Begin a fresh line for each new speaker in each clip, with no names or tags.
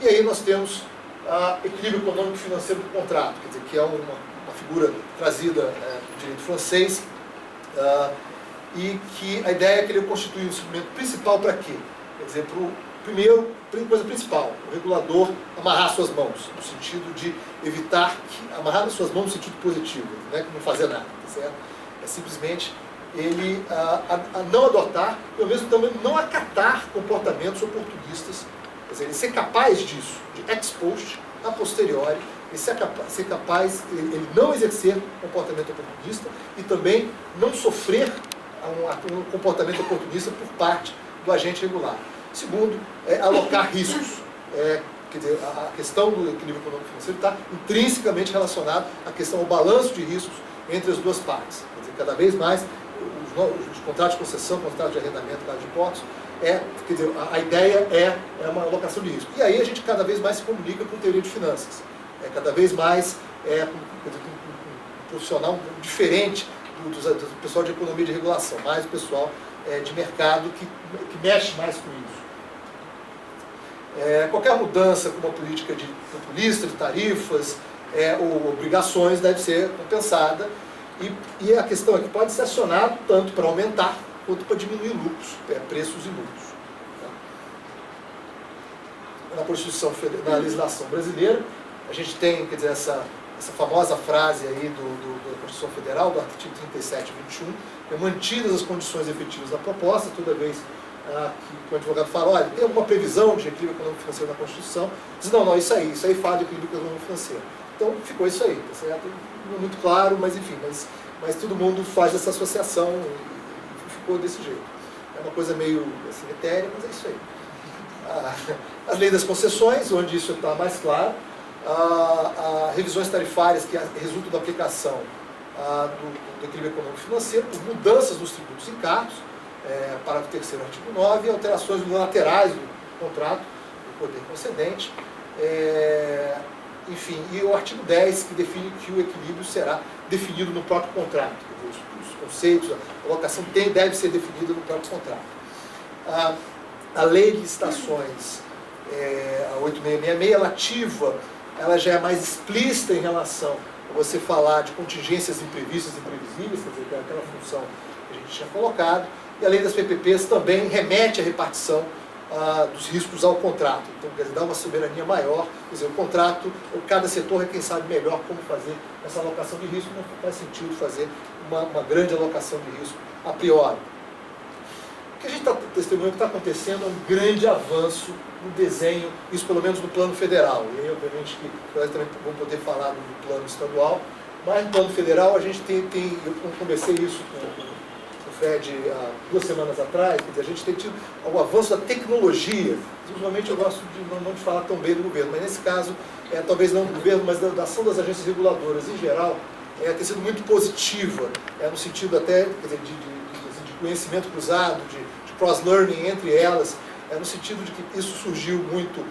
E aí nós temos equilíbrio econômico e financeiro do contrato, quer dizer, que é uma figura trazida do direito francês, e que a ideia é que ele constitui o instrumento principal para quê? Quer dizer, primeiro, coisa principal, o regulador amarrar suas mãos, no sentido de evitar amarrar as suas mãos no sentido positivo, não é que não fazer nada, tá certo? É simplesmente ele a não adotar e ao mesmo tempo não acatar comportamentos oportunistas. Quer dizer, ele ser capaz disso, de ex post, a posteriori, ele ser capaz, ele não exercer comportamento oportunista e também não sofrer um comportamento oportunista por parte do agente regular. Segundo, alocar riscos. Quer dizer, a questão do equilíbrio econômico-financeiro está intrinsecamente relacionada à questão do balanço de riscos entre as duas partes. Quer dizer, cada vez mais, os contratos de concessão, contratos de arrendamento, de portos, quer dizer, a ideia é uma alocação de risco. E aí a gente cada vez mais se comunica com teoria de finanças. Cada vez mais um profissional diferente do pessoal de economia de regulação, mais o pessoal de mercado que mexe mais com isso. Qualquer mudança com uma política populista, de tarifas ou obrigações deve ser compensada. E a questão é que pode ser acionado tanto para aumentar quanto para diminuir lucros, preços e lucros. Na Constituição, na legislação brasileira, a gente tem, quer dizer, essa famosa frase aí da Constituição Federal, do artigo 37 e 21, mantidas as condições efetivas da proposta, toda vez que o advogado fala, olha, tem alguma previsão de equilíbrio econômico-financeiro na Constituição, diz, não, isso aí fala de equilíbrio econômico-financeiro. Então, ficou isso aí, tá certo? Não é muito claro, mas enfim, mas todo mundo faz essa associação e ficou desse jeito. É uma coisa meio assim, etérea, mas é isso aí. As leis das concessões, onde isso está mais claro, revisões tarifárias que resultam da aplicação do equilíbrio econômico-financeiro, por mudanças nos tributos e encargos, parágrafo 3º, artigo 9, e alterações laterais do contrato do poder concedente, enfim, e o artigo 10, que define que o equilíbrio será definido no próprio contrato. Os conceitos, a alocação deve ser definida no próprio contrato. A lei de licitações, a 8666, ela ativa, ela já é mais explícita em relação a você falar de contingências imprevistas e imprevisíveis, quer dizer, que é aquela função que a gente tinha colocado, e a lei das PPPs também remete à repartição dos riscos ao contrato. Então, quer dizer, dá uma soberania maior, quer dizer, o contrato, cada setor é quem sabe melhor como fazer essa alocação de risco, não faz sentido fazer uma grande alocação de risco a priori. O que a gente está testemunhando que está acontecendo é um grande avanço no desenho, isso pelo menos no plano federal, e aí obviamente que nós também vamos poder falar do plano estadual, mas no plano federal a gente eu conversei isso com o Fred há 2 semanas atrás, quer dizer, a gente tem tido o avanço da tecnologia. Ultimamente eu gosto não de falar tão bem do governo, mas nesse caso, talvez não do governo, mas da ação das agências reguladoras em geral, tem sido muito positiva, no sentido até, quer dizer, de conhecimento cruzado, de cross-learning entre elas, no sentido de que isso surgiu muito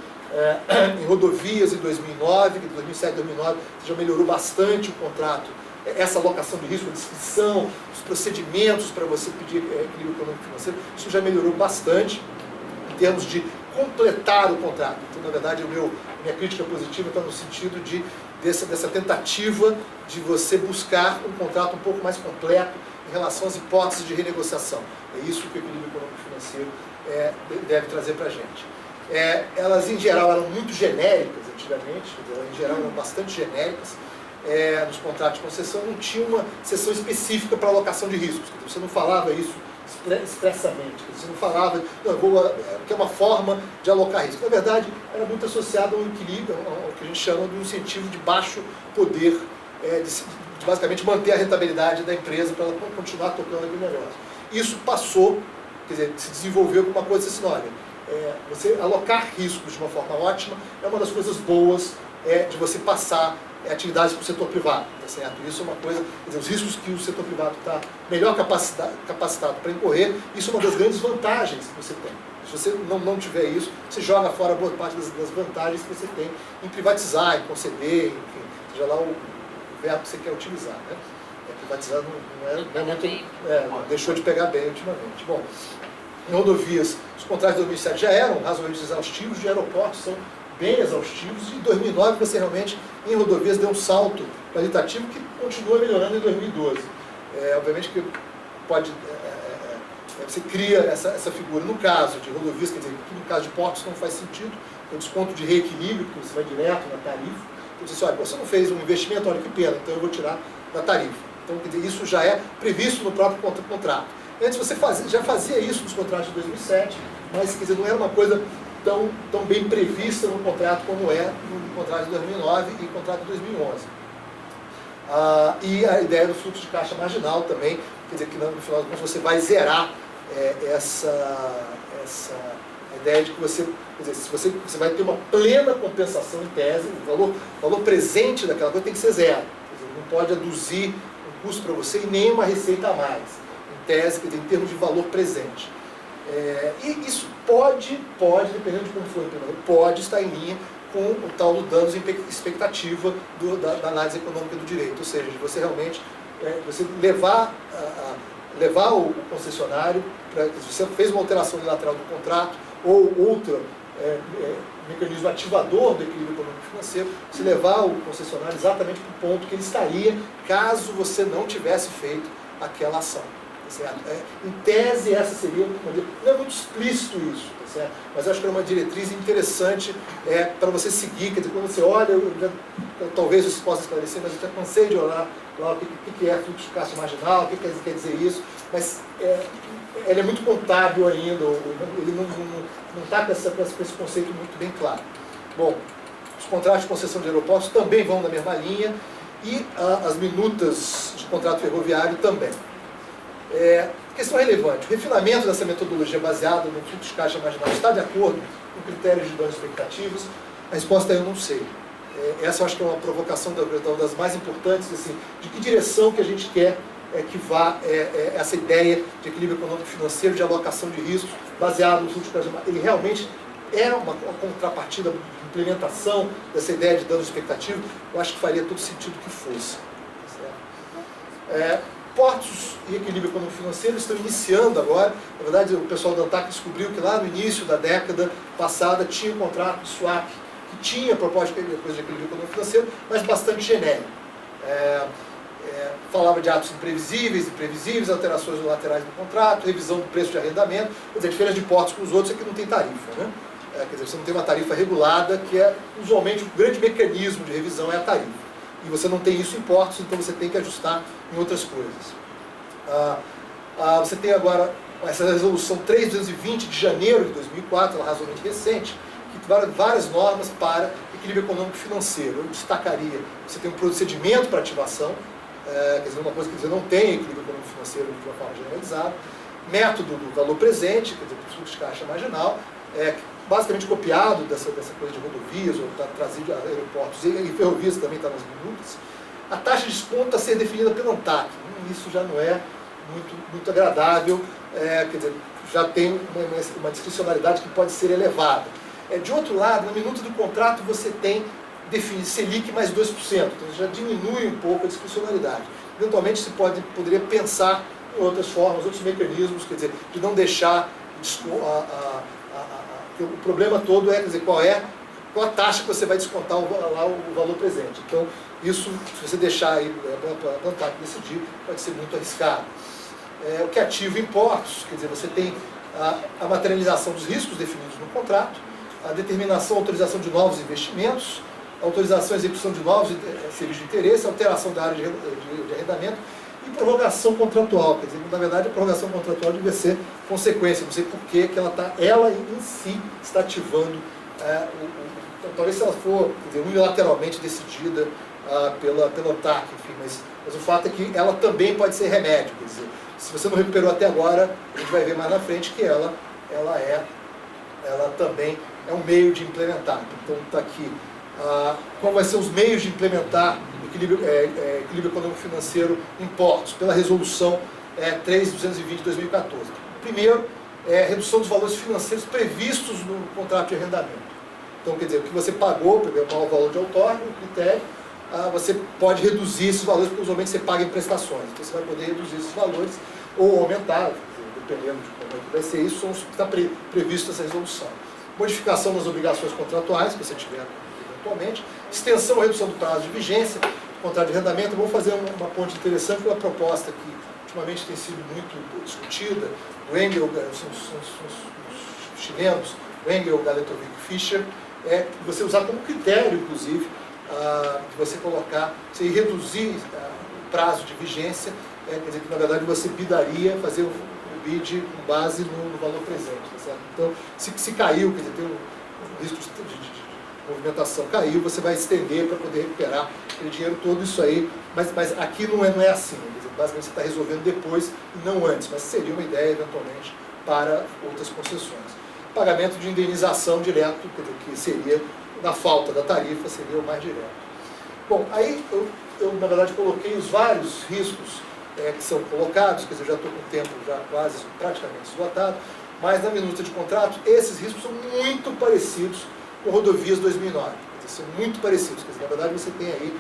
em rodovias em 2009, que em 2007, 2009 já melhorou bastante o contrato, essa alocação de risco, a descrição, os procedimentos para você pedir equilíbrio econômico-financeiro, isso já melhorou bastante em termos de completar o contrato. Então, na verdade, minha crítica positiva está no sentido dessa tentativa de você buscar um contrato um pouco mais completo em relação às hipóteses de renegociação. É isso que o equilíbrio econômico-financeiro deve trazer para a gente. Elas, em geral, eram muito genéricas antigamente, em geral, eram bastante genéricas. Nos contratos de concessão não tinha uma seção específica para alocação de riscos. Você não falava isso expressamente. Você não falava, que é uma forma de alocar risco. Na verdade, era muito associado ao equilíbrio, ao que a gente chama de um incentivo de baixo poder, de basicamente manter a rentabilidade da empresa para ela continuar tocando aquele negócio. Isso passou, quer dizer, se desenvolveu com uma coisa assim, olha, você alocar riscos de uma forma ótima é uma das coisas boas de você passar atividades para o setor privado, tá certo? Isso é uma coisa, quer dizer, os riscos que o setor privado está melhor capacitado para incorrer, isso é uma das grandes vantagens que você tem. Se você não tiver isso, você joga fora boa parte das vantagens que você tem em privatizar, em conceder, enfim, seja lá o verbo que você quer utilizar, né? Privatizar não deixou de pegar bem ultimamente. Bom, em rodovias, os contratos de 2007 já eram razoavelmente exaustivos, de aeroportos são bem exaustivos, e em 2009 você realmente, em rodovias, deu um salto qualitativo que continua melhorando em 2012. Obviamente que pode... você cria essa figura. No caso de rodovias, quer dizer, no caso de portos não faz sentido, tem um desconto de reequilíbrio, porque você vai direto na tarifa. Então você diz, olha, você não fez um investimento, olha que pena, então eu vou tirar da tarifa. Então, quer dizer, isso já é previsto no próprio contrato. Antes você já fazia isso nos contratos de 2007, mas quer dizer, não era uma coisa tão bem prevista no contrato como é no contrato de 2009 e no contrato de 2011. E a ideia do fluxo de caixa marginal também, quer dizer, que no final das contas você vai zerar essa ideia de que você, quer dizer, se você vai ter uma plena compensação em tese, o valor presente daquela coisa tem que ser zero. Quer dizer, não pode aduzir um custo para você e nem uma receita a mais, em tese, quer dizer, em termos de valor presente. E isso pode, dependendo de como for, pode estar em linha com o tal do danos em expectativa da análise econômica do direito, ou seja, de você realmente você levar o concessionário, se você fez uma alteração unilateral do contrato ou outro mecanismo ativador do equilíbrio econômico e financeiro, se levar o concessionário exatamente para o ponto que ele estaria caso você não tivesse feito aquela ação. Certo? Em tese, essa seria uma... Não é muito explícito isso, tá certo? Mas eu acho que é uma diretriz interessante para você seguir. Quer dizer, quando você olha, talvez você possa esclarecer, mas eu já cansei de olhar lá o que é fluxo de caixa marginal, o que quer dizer isso, mas ele é muito contábil ainda, ele não está com esse conceito muito bem claro. Bom, os contratos de concessão de aeroportos também vão na mesma linha e as minutas de contrato ferroviário também. Questão relevante, o refinamento dessa metodologia baseada no fluxo de caixa marginal está de acordo com critérios de danos expectativos? A resposta é eu não sei. Essa eu acho que é uma provocação das mais importantes, assim, de que direção que a gente quer que vá essa ideia de equilíbrio econômico e financeiro, de alocação de riscos, baseado no fluxo de caixa marginal. Ele realmente é uma contrapartida de implementação dessa ideia de danos expectativos? Eu acho que faria todo sentido que fosse. Certo? Portos e equilíbrio econômico-financeiro estão iniciando agora. Na verdade, o pessoal da ANTAC descobriu que lá no início da década passada tinha um contrato de swap que tinha proposta de equilíbrio econômico-financeiro, mas bastante genérico. Falava de atos imprevisíveis, imprevisíveis, alterações unilaterais do contrato, revisão do preço de arrendamento. Quer dizer, a diferença de portos com os outros é que não tem tarifa, né? Quer dizer, você não tem uma tarifa regulada, que é usualmente o grande mecanismo de revisão é a tarifa. E você não tem isso em portos, então você tem que ajustar em outras coisas. Você tem agora essa resolução 3220 de janeiro de 2004, ela é razoavelmente recente, que traz várias normas para equilíbrio econômico e financeiro. Eu destacaria, você tem um procedimento para ativação, quer dizer, uma coisa que você não tem equilíbrio econômico e financeiro de uma forma generalizada, método do valor presente, quer dizer, fluxo de caixa marginal, basicamente copiado dessa coisa de rodovias, ou está trazido de aeroportos e ferrovias também está nas minutas. A taxa de desconto a ser definida pelo ANTAC. Isso já não é muito agradável, quer dizer, já tem uma discricionalidade que pode ser elevada. De outro lado, na minuta do contrato você define Selic mais 2%, então já diminui um pouco a discricionalidade. Eventualmente se poderia pensar em outras formas, outros mecanismos, quer dizer, de não deixar o problema todo quer dizer, qual a taxa que você vai descontar lá o valor presente. Então, isso, se você deixar aí para a ANTAC decidir, pode ser muito arriscado. O que ativa impostos, quer dizer, você tem a materialização dos riscos definidos no contrato, a determinação, autorização de novos investimentos, autorização e execução de novos serviços de interesse, alteração da área de arrendamento e prorrogação contratual. Quer dizer, na verdade, a prorrogação contratual deve ser consequência, não sei por que ela em si está ativando, talvez se ela for, quer dizer, unilateralmente decidida pela ANTAC, enfim, mas o fato é que ela também pode ser remédio, quer dizer, se você não recuperou até agora, a gente vai ver mais na frente que ela é ela também é um meio de implementar. Então está aqui qual vai ser os meios de implementar equilíbrio econômico-financeiro em portos, pela resolução 3220 de 2014. Primeiro, redução dos valores financeiros previstos no contrato de arrendamento. Então, quer dizer, o que você pagou, o maior valor de outorga, o critério, você pode reduzir esses valores, porque usualmente você paga em prestações. Então, você vai poder reduzir esses valores ou aumentar, dependendo de como é que vai ser isso, está previsto essa resolução. Modificação das obrigações contratuais, que você tiver eventualmente. Extensão ou redução do prazo de vigência do contrato de arrendamento. Eu vou fazer uma ponte interessante pela proposta que ultimamente tem sido muito discutida, do Engel, são os chilenos, o Engel, Galetovic e Fischer, você usar como critério, inclusive, de você colocar, você reduzir o prazo de vigência, quer dizer que na verdade você bidaria, fazer o bid com base no valor presente, tá certo? Então, se caiu, quer dizer, tem um risco de movimentação caiu, você vai estender para poder recuperar aquele dinheiro todo, isso aí, mas aqui não é assim, quer dizer, basicamente você está resolvendo depois e não antes, mas seria uma ideia, eventualmente, para outras concessões. Pagamento de indenização direto, quer dizer, que seria, na falta da tarifa, seria o mais direto. Bom, aí eu na verdade, coloquei os vários riscos que são colocados, quer dizer, eu já estou com o tempo já quase praticamente esgotado, mas na minuta de contrato, esses riscos são muito parecidos com Rodovias 2009, quer dizer, são muito parecidos, quer dizer, na verdade você tem aí,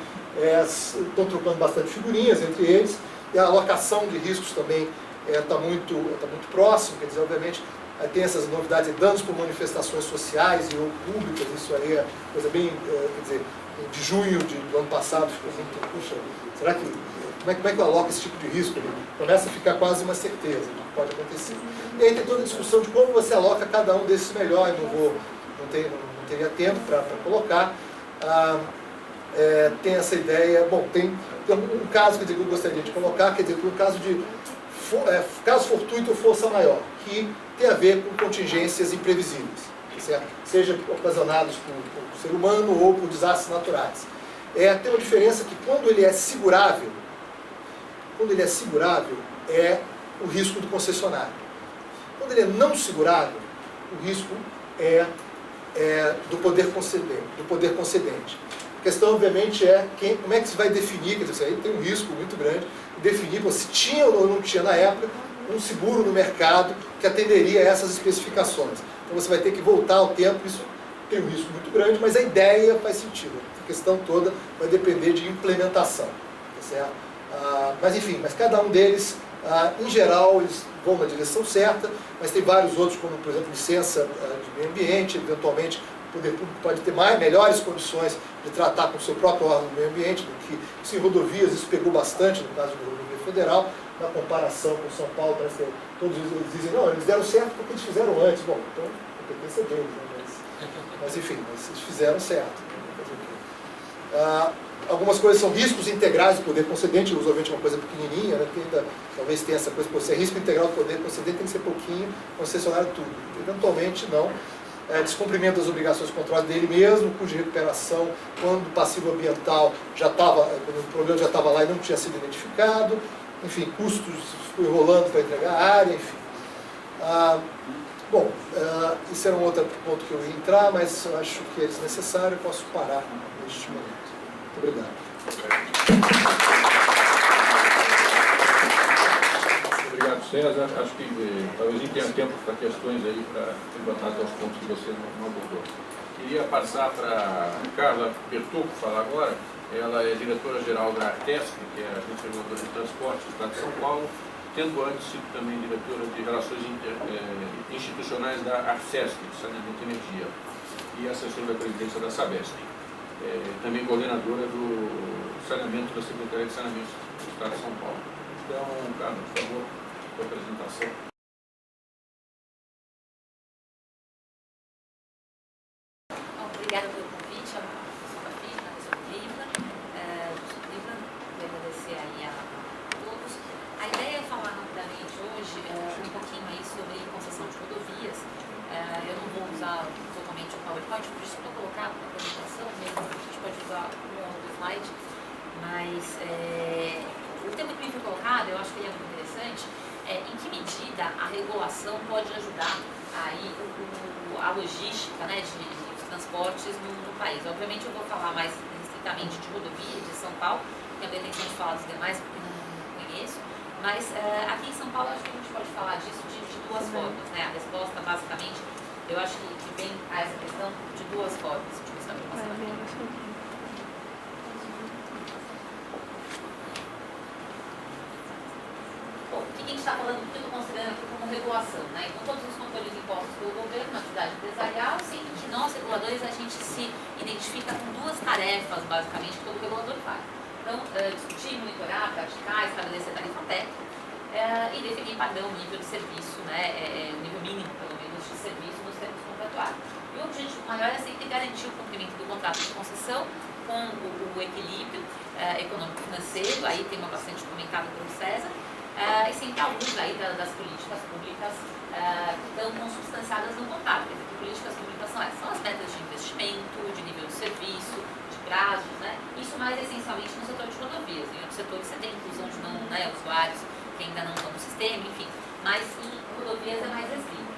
estão trocando bastante figurinhas entre eles, e a alocação de riscos também está muito próximo, quer dizer, obviamente, tem essas novidades, danos por manifestações sociais e ou públicas, isso aí é coisa bem, quer dizer, de junho do ano passado ficou muito, puxa, será que, como é que eu aloco esse tipo de risco? Começa a ficar quase uma certeza de que pode acontecer. E aí tem toda a discussão de como você aloca cada um desses melhor, não teria tempo para colocar. Tem essa ideia, bom, tem um caso que eu gostaria de colocar, quer dizer, um caso de caso fortuito ou força maior, que tem a ver com contingências imprevisíveis, certo? Seja ocasionados por ser humano ou por desastres naturais. Tem uma diferença que quando ele é segurável, é o risco do concessionário. Quando ele é não segurável, o risco é do poder concedente. A questão, obviamente, como é que se vai definir, quer dizer, aí tem um risco muito grande, definir se tinha ou não tinha na época um seguro no mercado que atenderia a essas especificações. Então você vai ter que voltar ao tempo, isso tem um risco muito grande, mas a ideia faz sentido. A questão toda vai depender de implementação. Tá certo? Mas enfim, cada um deles, em geral, eles vão na direção certa, mas tem vários outros, como por exemplo licença de meio ambiente, eventualmente o poder público pode ter melhores condições de tratar com o seu próprio órgão do meio ambiente, do que se em rodovias, isso pegou bastante no caso da rodovia federal, na comparação com São Paulo, parece que todos eles dizem, não, eles deram certo porque eles fizeram antes. Bom, então a competência deles, né? Mas enfim, eles fizeram certo. Algumas coisas são riscos integrais do poder concedente, usualmente é uma coisa pequenininha, né? Talvez tenha essa coisa, se é risco integral do poder concedente, tem que ser pouquinho, concessionário tudo. Eventualmente não. Descumprimento das obrigações controladas dele mesmo, cuja recuperação, quando o passivo ambiental quando o problema já estava lá e não tinha sido identificado, enfim, custos enrolando para entregar a área, enfim. Isso era um outro ponto que eu ia entrar, mas eu acho que é desnecessário, eu posso parar neste momento. Muito obrigado.
Obrigado, César. Acho que talvez a gente tenha tempo para questões aí, para levantar os pontos que você não abordou. Queria passar para a Carla Bertocco falar agora. Ela é diretora-geral da Artesc, que é a Agência Reguladora de Transportes do Estado de São Paulo, tendo antes sido também diretora de Relações Institucionais da Arcesc, de Saneamento e Energia, e assessora da presidência da Sabesp. Também coordenadora do saneamento da Secretaria de Saneamento do Estado de São Paulo. Então, Carla, por favor, sua apresentação.
Obrigada pelo convite, a professora Fafina, a professora Livna. Quero agradecer aí a todos. A ideia é falar rapidamente hoje um pouquinho aí sobre concessão de rodovias. Eu não vou usar totalmente o PowerPoint, por isso estou colocando na apresentação mesmo, a gente pode usar o longo do slide, mas o tema que me foi colocado, eu acho que ele é muito interessante, em que medida a regulação pode ajudar aí a logística, né, de transportes no país. Obviamente eu vou falar mais estritamente de rodovia de São Paulo, tenho a pretensão de falar dos demais porque não conheço, mas aqui em São Paulo acho que a gente pode falar disso de duas formas, né? A resposta basicamente, eu acho que vem a essa questão de duas formas. Deixa eu ver se eu posso falar. Bom, o que a gente está falando, o que eu estou considerando aqui como regulação, né? Então, todos os controles impostos pelo governo na atividade empresarial, sendo que nós, reguladores, a gente se identifica com duas tarefas, basicamente, que todo regulador faz. Então, discutir, monitorar, praticar, estabelecer tarifa técnica e definir padrão, nível de serviço, né? Nível mínimo, pelo menos, de serviço nos termos contratuais. E o objetivo maior é sempre garantir o cumprimento do contrato de concessão com o equilíbrio econômico-financeiro, aí tem uma bastante comentada pelo César, e sempre à luz aí das políticas públicas que estão consubstanciadas no contrato. Quer dizer, que políticas públicas são essas? São as metas de investimento, de nível de serviço, de prazos, né? Isso mais essencialmente no setor de rodovias. Em outros setores você tem inclusão de não, né, usuários que ainda não estão no sistema, enfim. Mas em rodovias é mais restrito.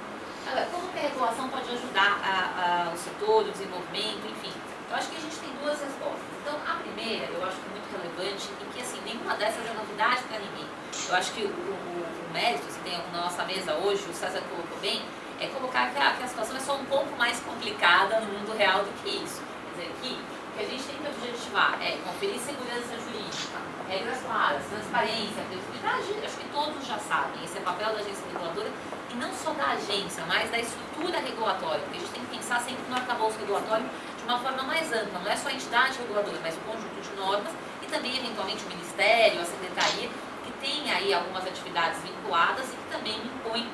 Agora, como que a regulação pode ajudar o setor, o desenvolvimento, enfim? Eu acho que a gente tem duas respostas. Então, a primeira, eu acho que é muito relevante e que, assim, nenhuma dessas é novidade para ninguém. Eu acho que o mérito, se tem na nossa mesa hoje, o César colocou bem, é colocar que a situação é só um pouco mais complicada no mundo real do que isso. Quer dizer, que o que a gente tem que objetivar é conferir segurança jurídica, regras claras, transparência, previsibilidade, acho que todos já sabem, esse é o papel da agência reguladora, e não só da agência, mas da estrutura regulatória, porque a gente tem que pensar sempre no arcabouço regulatório de uma forma mais ampla, não é só a entidade reguladora, mas o conjunto de normas e também, eventualmente, o Ministério, a Secretaria, que tem aí algumas atividades vinculadas e que também impõem,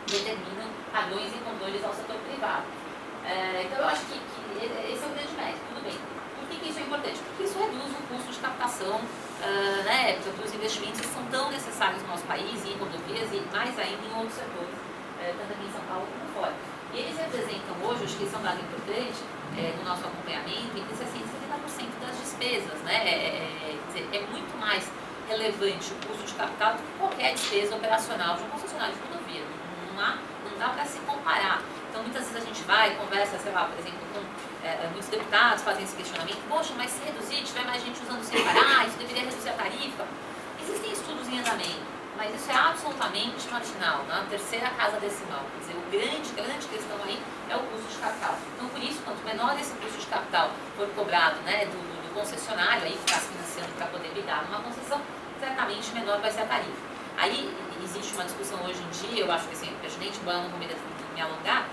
determinam padrões e controles ao setor privado. Então, eu acho que esse é o grande mérito, tudo bem. Por que isso é importante? Porque isso reduz o custo de captação, né, dos investimentos que são tão necessários no nosso país e em rodovias e mais ainda em outros setores, tanto aqui em São Paulo como fora. E eles representam hoje, acho que isso é um dado importante no nosso acompanhamento, entre 60% e 70% das despesas, né? Quer dizer, é muito mais relevante o custo de capital do que qualquer despesa operacional de um concessionário de rodovia. Não dá para se comparar. Então, muitas vezes a gente vai e conversa, sei lá, por exemplo, com muitos deputados fazem esse questionamento, poxa, mas se reduzir, tiver mais gente usando sem parar, isso deveria reduzir a tarifa. Existem estudos em andamento, mas isso é absolutamente marginal, na terceira casa decimal. Quer dizer, a grande questão aí é o custo de capital. Então, por isso, quanto menor esse custo de capital for cobrado, né, do concessionário, aí que está se financiando para poder lidar numa concessão, certamente menor vai ser a tarifa. Aí existe uma discussão hoje em dia, eu acho que assim, é pertinente, embora eu não vou me alongar,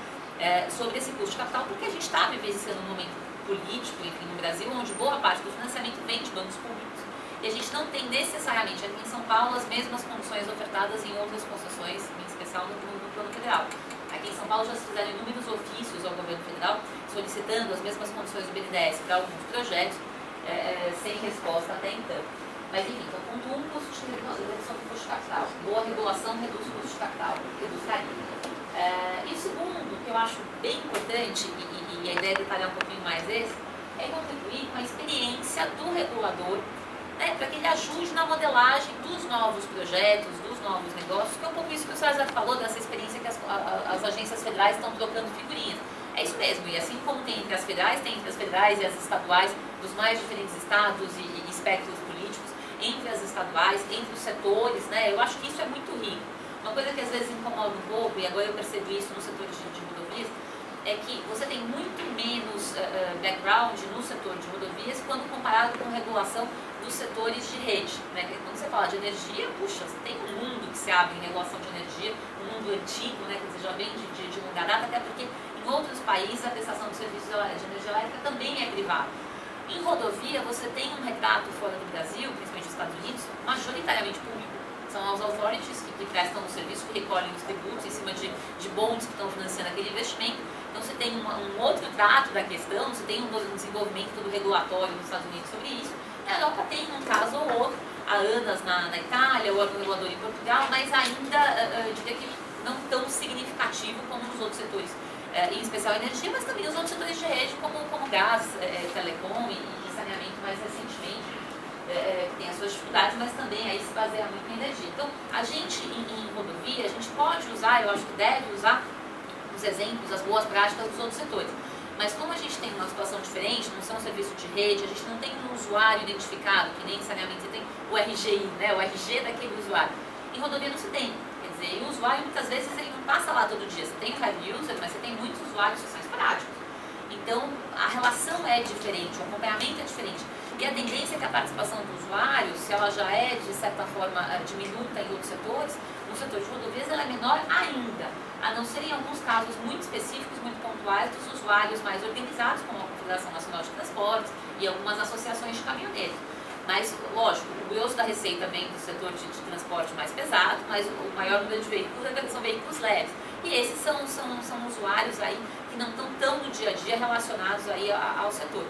sobre esse custo de capital, porque a gente está vivenciando um momento político, enfim, no Brasil, onde boa parte do financiamento vem de bancos públicos. E a gente não tem necessariamente aqui em São Paulo as mesmas condições ofertadas em outras concessões, em especial no plano federal. Aqui em São Paulo já se fizeram inúmeros ofícios ao governo federal solicitando as mesmas condições do BNDES para alguns projetos, sem resposta até então. Mas enfim, então, ponto 1, custo de redução do custo de capital. Boa regulação reduz o custo de capital, reduz tarifa. E o segundo, que eu acho bem importante, e a ideia é detalhar um pouquinho mais esse, é contribuir com a experiência do regulador, né, para que ele ajude na modelagem dos novos projetos, dos novos negócios, que é um pouco isso que o César falou, dessa experiência que as agências federais estão trocando figurinhas. É isso mesmo, e assim como tem entre as federais, tem entre as federais e as estaduais, dos mais diferentes estados e espectros políticos, entre as estaduais, entre os setores, né, eu acho que isso é muito rico. Uma coisa que às vezes incomoda um pouco, e agora eu percebo isso no setor de rodovias, é que você tem muito menos background no setor de rodovias quando comparado com regulação dos setores de rede, né? Quando você fala de energia, puxa, você tem um mundo que se abre em regulação de energia, um mundo antigo, né? Quer dizer, já vem de longa data, até porque em outros países a prestação de serviços de energia elétrica também é privada. Em rodovia, você tem um retrato fora do Brasil, principalmente nos Estados Unidos, majoritariamente público. São as authorities que prestam o serviço, que recolhem os tributos em cima de bonds que estão financiando aquele investimento. Então, você tem um outro trato da questão, você tem um desenvolvimento do regulatório nos Estados Unidos sobre isso. A Europa tem um caso ou outro, há ANAS na Itália, o órgão regulador em Portugal, mas ainda, eu diria que não tão significativo como nos outros setores, em especial energia, mas também nos outros setores de rede, como gás, telecom e saneamento mais recentemente. Que tem as suas dificuldades, mas também aí se baseia muito em energia. Então, a gente, em rodovia, a gente pode usar, eu acho que deve usar, os exemplos, as boas práticas dos outros setores. Mas como a gente tem uma situação diferente, não são um serviço de rede, a gente não tem um usuário identificado, que nem necessariamente você tem o RGI, né, o RG daquele usuário. Em rodovia não se tem. Quer dizer, e o usuário muitas vezes ele não passa lá todo dia. Você tem o heavy user, mas você tem muitos usuários que são esporádicos. Então a relação é diferente, o acompanhamento é diferente. E a tendência é que a participação do usuário, se ela já é de certa forma diminuta em outros setores, no setor de rodovias ela é menor ainda, a não ser em alguns casos muito específicos, muito pontuais, dos usuários mais organizados, como a Confederação Nacional de Transportes e algumas associações de caminhoneiros. Mas, lógico, o grosso da receita vem do setor de transporte mais pesado, mas o maior número de veículos são veículos leves. E esses são usuários aí que não estão tão no dia a dia relacionados aí ao setor.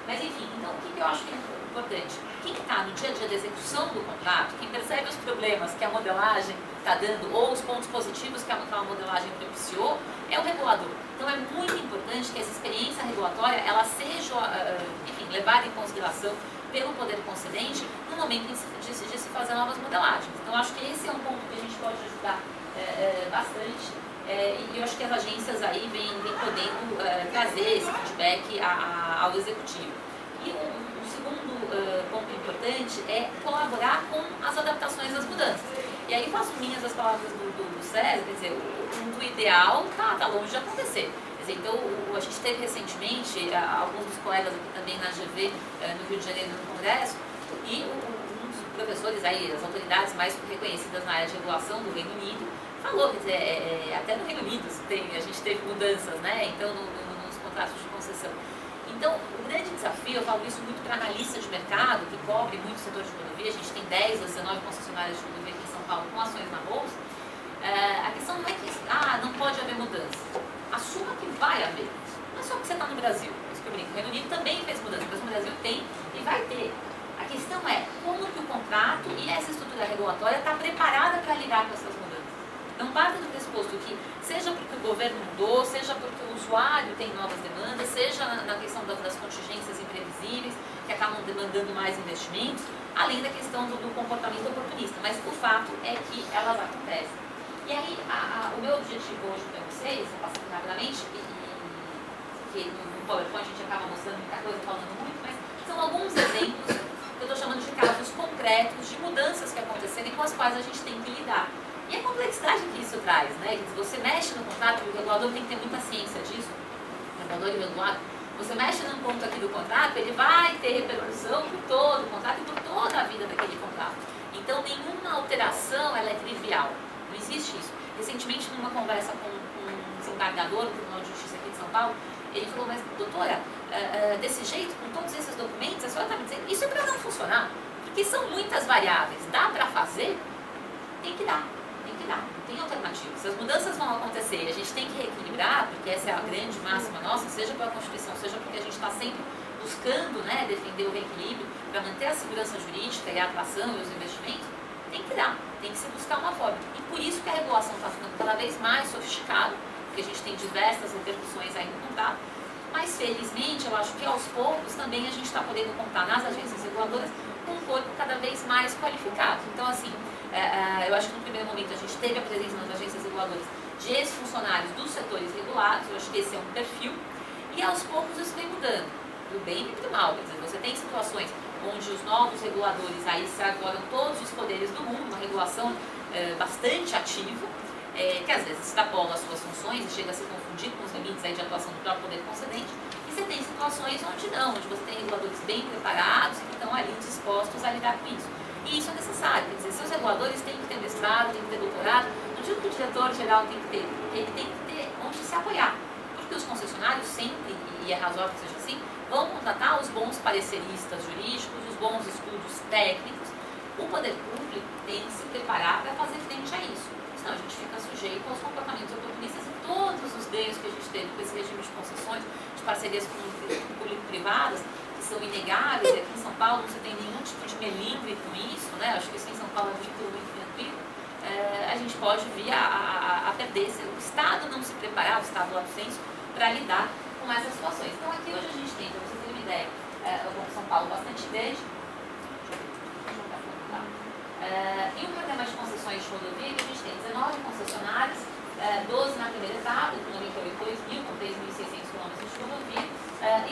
Mas enfim, então o que eu acho que é importante? Quem está no dia a dia da execução do contrato, quem percebe os problemas que a modelagem está dando ou os pontos positivos que a modelagem propiciou, é o regulador. Então é muito importante que essa experiência regulatória ela seja, enfim, levada em consideração pelo poder concedente no momento de se fazer novas modelagens. Então acho que esse é um ponto que a gente pode ajudar bastante. E eu acho que as agências aí vêm podendo trazer esse feedback ao executivo. E o segundo ponto importante é colaborar com as adaptações das mudanças. E aí faço minhas as palavras do César, quer dizer, o mundo ideal está longe de acontecer. Quer dizer, então a gente teve recentemente, alguns dos colegas aqui também na GV, no Rio de Janeiro, no Congresso, e um dos professores aí, as autoridades mais reconhecidas na área de regulação do Reino Unido, falou, quer dizer, até no Reino Unido a gente teve mudanças, né? Então, nos contratos de concessão. Então, o grande desafio, eu falo isso muito para analista de mercado, que cobre muito o setor de rodovia, a gente tem 10 das 19 concessionárias de rodovia aqui em São Paulo com ações na Bolsa, a questão não é que não pode haver mudança. Assuma que vai haver. Não é só porque você está no Brasil, isso que eu brinco. O Reino Unido também fez mudança, mas o Brasil tem e vai ter. A questão é como que o contrato e essa estrutura regulatória está preparada para lidar com essas mudanças. Não parte do pressuposto que, seja porque o governo mudou, seja porque o usuário tem novas demandas, seja na questão das contingências imprevisíveis, que acabam demandando mais investimentos, além da questão do comportamento oportunista. Mas o fato é que elas acontecem. E aí, o meu objetivo hoje para vocês, passando rapidamente, que no PowerPoint a gente acaba mostrando muita coisa, falando muito, mas são alguns exemplos que eu estou chamando de casos concretos de mudanças que aconteceram e com as quais a gente tem que lidar. E a complexidade que isso traz, né? Você mexe no contrato, e o regulador tem que ter muita ciência disso, o regulador e o regulado. Você mexe num ponto aqui do contrato, ele vai ter repercussão por todo o contrato e por toda a vida daquele contrato. Então, nenhuma alteração ela é trivial. Não existe isso. Recentemente, numa conversa com um desembargador do Tribunal de Justiça aqui de São Paulo, ele falou, mas doutora, desse jeito, com todos esses documentos, a senhora está me dizendo, isso é para não funcionar, porque são muitas variáveis. Dá para fazer? Tem que dar. Não tem alternativa. Se as mudanças vão acontecer e a gente tem que reequilibrar, porque essa é a grande máxima nossa, seja pela Constituição, seja porque a gente está sempre buscando, né, defender o reequilíbrio para manter a segurança jurídica e a atração e os investimentos, tem que dar, tem que se buscar uma forma. E por isso que a regulação está ficando cada vez mais sofisticada, porque a gente tem diversas repercussões aí no contrato, mas felizmente eu acho que aos poucos também a gente está podendo contar nas agências reguladoras com um corpo cada vez mais qualificado. Então, assim, eu acho que no primeiro momento a gente teve a presença nas agências reguladoras de ex-funcionários dos setores regulados, eu acho que esse é um perfil, e aos poucos isso vem mudando, do bem e do mal. Quer dizer, você tem situações onde os novos reguladores aí se agloram todos os poderes do mundo, uma regulação bastante ativa, que às vezes extrapola as suas funções e chega a se confundir com os limites aí de atuação do próprio poder concedente, e você tem situações onde não, onde você tem reguladores bem preparados que estão ali dispostos a lidar com isso. E isso é necessário, quer dizer, seus reguladores têm que ter mestrado, têm que ter doutorado, não digo que o diretor-geral tem que ter, ele tem que ter onde se apoiar, porque os concessionários sempre, e é razoável que seja assim, vão contratar os bons pareceristas jurídicos, os bons estudos técnicos. O poder público tem que se preparar para fazer frente a isso, senão a gente fica sujeito aos comportamentos oportunistas e todos os ganhos que a gente teve com esse regime de concessões, de parcerias público-privadas, são inegáveis, e aqui em São Paulo não se tem nenhum tipo de melindre com isso, né? Acho que isso em São Paulo é muito tranquilo. A gente pode vir a perder se o Estado não se preparar, o Estado lato sensu, para lidar com essas situações. Então aqui hoje a gente tem, para vocês terem uma ideia, o São Paulo bastante grande, e um programa de concessões de rodovia que a gente tem 19 concessionárias, 12 na primeira etapa, com 98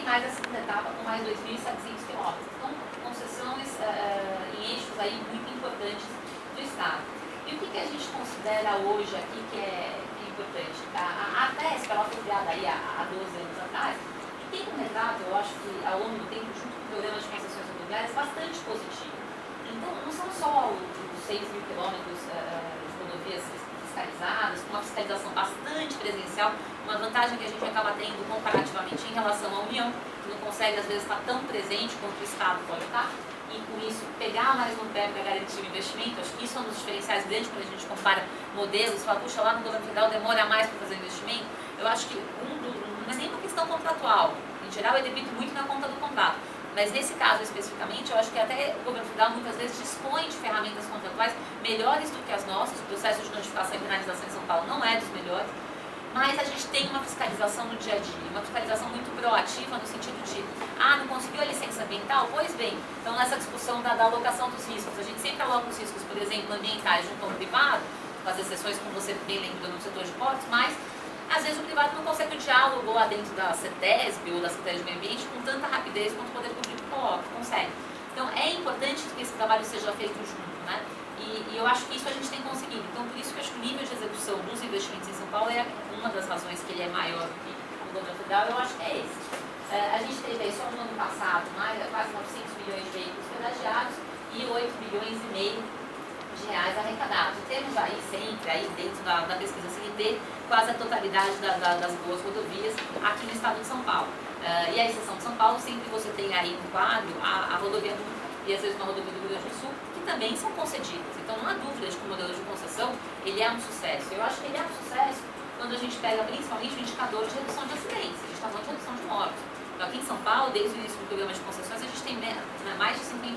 mais a segunda etapa com mais 2.700 quilômetros. Então, concessões em eixos aí muito importantes do Estado. E o que a gente considera hoje aqui que é importante? A TESP, ela foi criada aí há 12 anos atrás, e tem um retrato, eu acho que ao longo do tempo, junto com o programa de concessões rodoviárias, bastante positivo. Então, não são só os 6.000 quilômetros de rodovias fiscalizadas, com uma fiscalização bastante presencial, uma vantagem que a gente acaba tendo comparativamente em relação à União, que não consegue às vezes estar tão presente quanto o Estado pode estar, e com isso pegar mais no pé para garantir o investimento. Acho que isso é um dos diferenciais grandes quando a gente compara modelos, fala, puxa, lá no governo federal demora mais para fazer investimento. Eu acho que não é nem uma questão contratual, em geral eu debito muito na conta do contrato, mas nesse caso especificamente, eu acho que até o governo federal muitas vezes dispõe de ferramentas contratuais melhores do que as nossas. O processo de notificação e penalização em São Paulo não é dos melhores, mas a gente tem uma fiscalização no dia a dia, uma fiscalização muito proativa no sentido de, não conseguiu a licença ambiental? Pois bem, então nessa discussão da alocação dos riscos, a gente sempre aloca os riscos, por exemplo, ambientais junto ao privado, com as exceções, como você bem lembrou, no setor de portos, mas às vezes o privado não consegue o diálogo lá dentro da CETESB ou da Secretaria de Meio Ambiente com tanta rapidez quanto o poder público consegue. Então é importante que esse trabalho seja feito junto, né? E eu acho que isso a gente tem conseguido. Então, por isso que eu acho que o nível de execução dos investimentos em São Paulo é uma das razões que ele é maior do que o governo federal, eu acho que é esse. A gente teve aí só no ano passado quase 900 milhões de veículos pedagiados e 8 bilhões e meio de reais arrecadados. Temos aí sempre, aí dentro da pesquisa CNT, quase a totalidade das boas rodovias aqui no estado de São Paulo. E a exceção de São Paulo, sempre você tem aí no quadro a rodovia Dutra e às vezes uma rodovia do Rio Grande do Sul, que também são concedidas. Então não há dúvida de que o modelo de concessão ele é um sucesso. Eu acho que ele é um sucesso quando a gente pega principalmente o indicador de redução de acidentes. A gente está falando de redução de mortes. Então aqui em São Paulo, desde o início do programa de concessões, a gente tem mais de 50%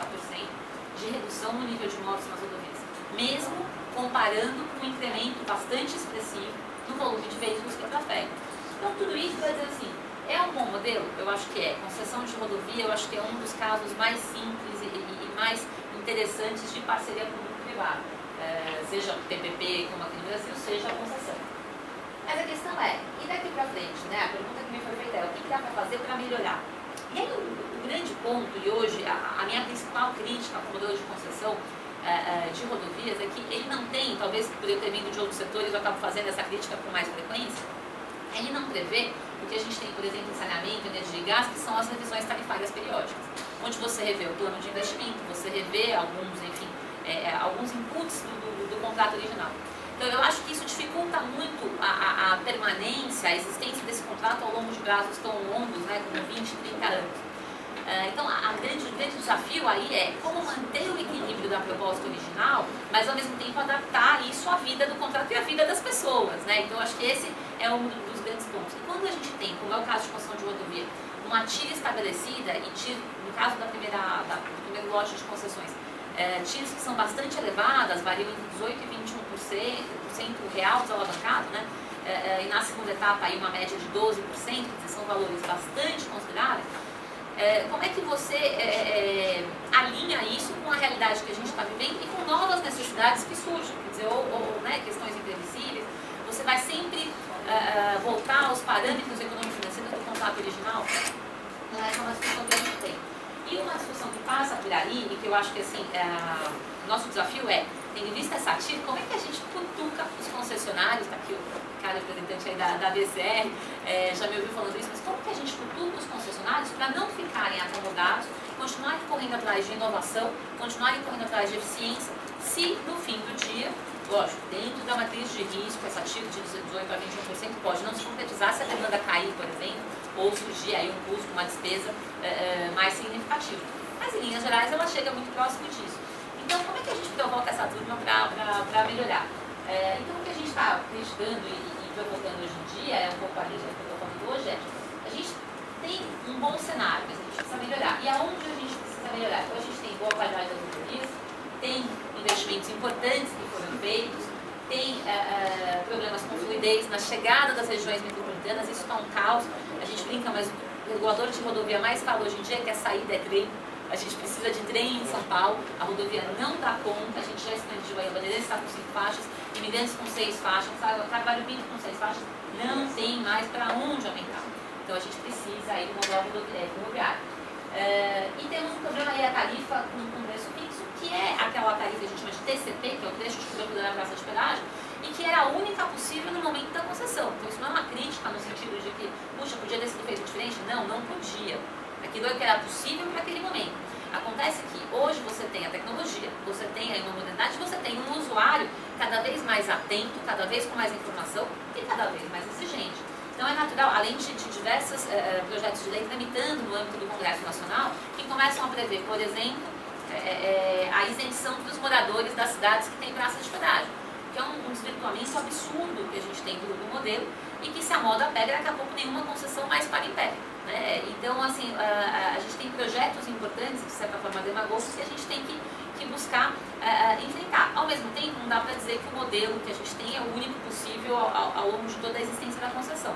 de redução no nível de mortes nas rodovias, mesmo comparando com um incremento bastante expressivo no volume de veículos que trafegam. Então tudo isso vai dizer assim, é um bom modelo? Eu acho que é. Concessão de rodovia, eu acho que é um dos casos mais simples e mais interessantes de parceria público-privada, seja PPP, como aqui no Brasil, seja a concessão. Mas a questão é, e daqui para frente, né? A pergunta que me foi feita é, o que dá para fazer para melhorar? E aí o grande ponto, e hoje a minha principal crítica ao modelo de concessão de rodovias é que ele não tem, talvez por eu ter vindo de outros setores, eu acabo fazendo essa crítica com mais frequência, ele não prevê o que a gente tem, por exemplo, em saneamento, energia e gás, que são as revisões tarifárias periódicas, onde você revê o plano de investimento, você revê alguns inputs do contrato original. Então, eu acho que isso dificulta muito a permanência, a existência desse contrato ao longo de prazos tão longos, né, como 20, 30 anos. Então, o grande desafio aí é como manter o equilíbrio da proposta original, mas ao mesmo tempo adaptar isso à vida do contrato e à vida das pessoas, né? Então, acho que esse é um dos grandes pontos. E quando a gente tem, como é o caso de concessão de rodovia, uma TIR estabelecida, e TIR, no caso do primeiro lote de concessões, TIRs que são bastante elevadas, variam entre 18% e 21% real desalavancado, né? E na segunda etapa aí uma média de 12%, que são valores bastante consideráveis. Como é que você alinha isso com a realidade que a gente está vivendo e com novas necessidades que surgem? Quer dizer, né, questões imprevisíveis. Você vai sempre voltar aos parâmetros econômico-financeiros do contrato original? Essa é uma discussão que a gente tem. E uma discussão que passa por aí, e que eu acho que assim, nosso desafio é, tendo em vista essa TIR, como é que a gente cutuca os concessionários, está aqui o cara representante aí da BCR, já me ouviu falando isso, mas como que a gente cutuca os concessionários para não ficarem acomodados, continuarem correndo atrás de inovação, continuarem correndo atrás de eficiência, se no fim do dia, lógico, dentro da matriz de risco, essa TIR de 18% a 21% pode não se concretizar se a demanda cair, por exemplo, ou surgir aí um custo, uma despesa mais significativa. Mas, em linhas gerais, ela chega muito próximo disso. Então, como é que a gente provoca essa turma para melhorar? Então, o que a gente está criticando e provocando hoje em dia, é um pouco a gente que eu estou falando hoje, a gente tem um bom cenário, mas a gente precisa melhorar. E aonde a gente precisa melhorar? Então, a gente tem boa qualidade das rodovias, tem investimentos importantes que foram feitos, tem problemas com fluidez na chegada das regiões metropolitanas, isso está um caos. A gente brinca, mas o regulador de rodovia mais fala hoje em dia que a saída é trem. A gente precisa de trem em São Paulo, a rodovia não dá conta, a gente já expandiu aí, a Bandeirantes está com 5 faixas, Imigrantes com 6 faixas, Carvalho Pinto com 6 faixas, não tem mais para onde aumentar. Então a gente precisa aí do modelo rodoviário. E temos um problema aí, a tarifa com preço fixo, que é aquela tarifa que a gente chama de TCP, que é o trecho de cobertura da praça de pedágio, e que era a única possível no momento da concessão. Então isso não é uma crítica no sentido de que, puxa, podia ter sido feito diferente? Não, não podia. Aquilo é que era possível para aquele momento. Acontece que hoje você tem a tecnologia, você tem aí uma modernidade, você tem um usuário cada vez mais atento, cada vez com mais informação e cada vez mais exigente. Então é natural, além de diversos projetos de lei tramitando no âmbito do Congresso Nacional, que começam a prever, por exemplo, a isenção dos moradores das cidades que têm praça de pedágio, que é um desvirtuamento absurdo que a gente tem do modelo e que, se a moda pega, daqui a pouco nenhuma concessão mais para em pé. Né? Então, assim, a gente tem projetos importantes, de certa forma demagógicos, que a gente tem que buscar enfrentar. Ao mesmo tempo, não dá para dizer que o modelo que a gente tem é o único possível ao longo de toda a existência da concessão.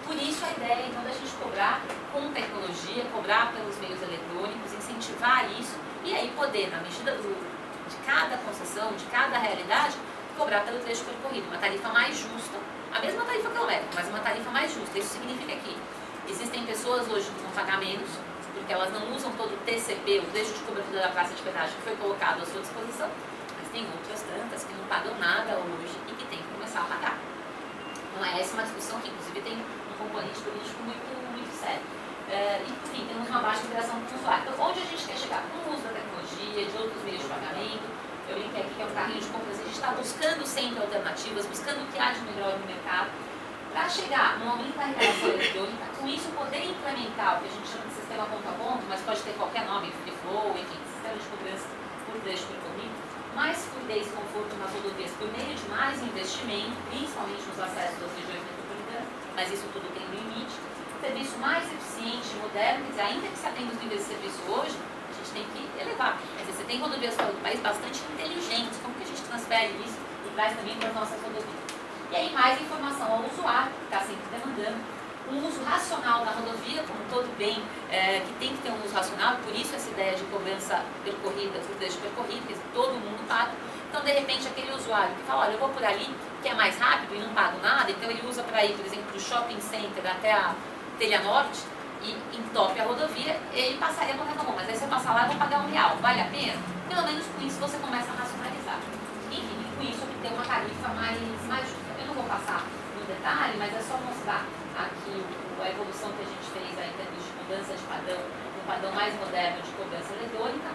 Por isso, a ideia, então, da gente cobrar com tecnologia, cobrar pelos meios eletrônicos, incentivar isso e aí poder, na medida de cada concessão, de cada realidade, cobrar pelo trecho percorrido, uma tarifa mais justa, a mesma tarifa quilométrica, mas uma tarifa mais justa. Isso significa que existem pessoas hoje que vão pagar menos, porque elas não usam todo o TCP, o trecho de cobertura da praça de pedágio que foi colocado à sua disposição, mas tem outras tantas que não pagam nada hoje e que tem que começar a pagar. Então essa é uma discussão que inclusive tem um componente político muito sério. Enfim, temos uma baixa interação com o usuário. Então onde a gente quer chegar? Com o uso da tecnologia, de outros meios de pagamento. Eu brinquei aqui que é um carrinho de compras, a gente está buscando sempre alternativas, buscando o que há de melhor no mercado, para chegar no aumento da arrecadação eletrônica, com isso poder implementar o que a gente chama de sistema ponto a ponto, mas pode ter qualquer nome, free flow, enfim, sistema de cobrança por trecho percorrido, mais fluidez e conforto nas rodovias por meio de mais investimento, principalmente nos acessos das regiões metropolitanas, mas isso tudo tem um limite, serviço mais eficiente, moderno, quer dizer, ainda que se atenda os níveis de serviço hoje, a gente tem que elevar. Quer dizer, você tem rodovias pelo país bastante inteligentes, como que a gente transfere isso e traz também para as nossas rodovias? E aí mais informação ao usuário, que está sempre demandando, um uso racional da rodovia, como todo bem que tem que ter um uso racional, por isso essa ideia de cobrança percorrida, por trecho percorrido, que todo mundo paga. Então, de repente, aquele usuário que fala, olha, eu vou por ali, que é mais rápido e não pago nada, então ele usa para ir, por exemplo, do shopping center até a Telha Norte e entope a rodovia, ele passaria por reclamar, mas aí você passar lá e vai pagar R$1, vale a pena? Pelo menos com isso você começa a racionalizar. Enfim, com isso obter uma tarifa mais justa. Eu não vou passar no detalhe, mas é só mostrar aqui a evolução que a gente fez aí, em termos de mudança de padrão, um padrão mais moderno de cobrança eletrônica.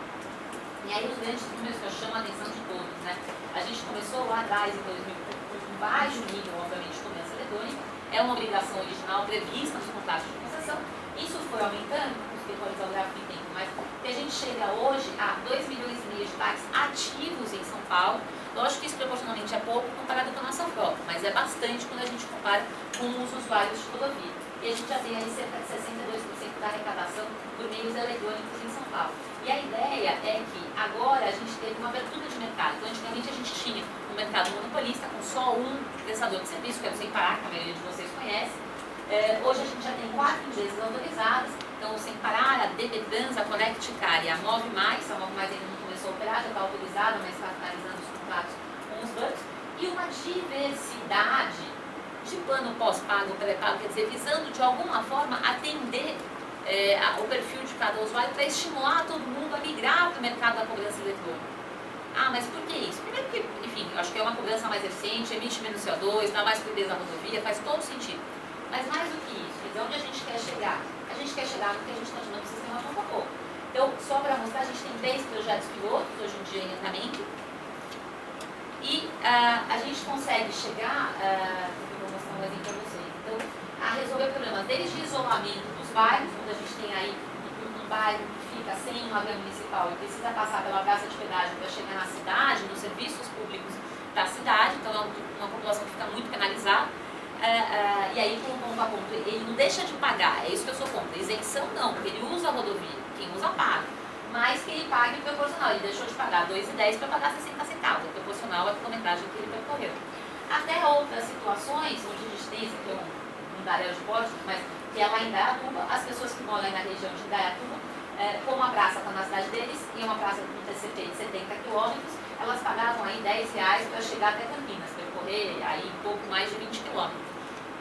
E aí os grandes números que eu chamo a atenção de todos, né? A gente começou lá atrás, em 2000, com um baixo nível, obviamente, de cobrança eletrônica. É uma obrigação original prevista nos contratos de concessão. Isso foi aumentando, os atualizar o gráfico em tempo, mas que a gente chega hoje a 2,5 milhões de táxis ativos em São Paulo. Lógico que isso proporcionalmente é pouco comparado com a nossa frota, mas é bastante quando a gente compara com os usuários de rodovia. E a gente já tem aí cerca de 62% da arrecadação por meios eletrônicos em São Paulo. E a ideia é que agora a gente teve uma abertura de mercado. Então, antigamente a gente tinha um mercado monopolista com só um prestador de serviço, que é o Sem Parar, que a maioria de vocês conhece. Hoje a gente já tem 4 empresas autorizadas. Então, o Sem Parar, a DB Trans, a Connect Car e a Move Mais. A Move Mais ainda não começou a operar, já está autorizada, mas está finalizando os contratos com os bancos. E uma diversidade de plano pós-pago, pré-pago, quer dizer, visando de alguma forma atender o perfil de cada usuário para estimular todo mundo a migrar para o mercado da cobrança eletrônica. Ah, mas por que isso? Primeiro porque, enfim, eu acho que é uma cobrança mais eficiente, emite menos CO2, dá mais fluidez na rodovia, faz todo sentido. Mas mais do que isso, quer dizer, onde a gente quer chegar? A gente quer chegar no que a gente está chamando de sistema ponto a ponto. Então, só para mostrar, a gente tem 3 projetos pilotos hoje em dia em andamento. E a gente consegue chegar, vou mostrar um exemplo para vocês, então, a resolver problemas desde isolamento dos bairros, onde a gente tem aí um bairro que fica sem uma via municipal e precisa passar pela praça de pedágio para chegar na cidade, nos serviços públicos da cidade, então é uma população que fica muito penalizada. E aí, com o ponto a ponto, ele não deixa de pagar, é isso que eu sou contra. Isenção não, porque ele usa a rodovia, quem usa paga. Mas que ele pague proporcional, ele deixou de pagar R$2,10 para pagar 60 centavos, é proporcional à quilometragem que ele percorreu. Até outras situações, onde a gente tem, esse aqui é um mundaréu de portos, mas que é lá em Indaiatuba, as pessoas que moram aí na região de Indaiatuba, como a praça está na cidade deles, e uma praça com TCP de 70 quilômetros, elas pagavam aí R$10 para chegar até Campinas, percorrer aí um pouco mais de 20 quilômetros.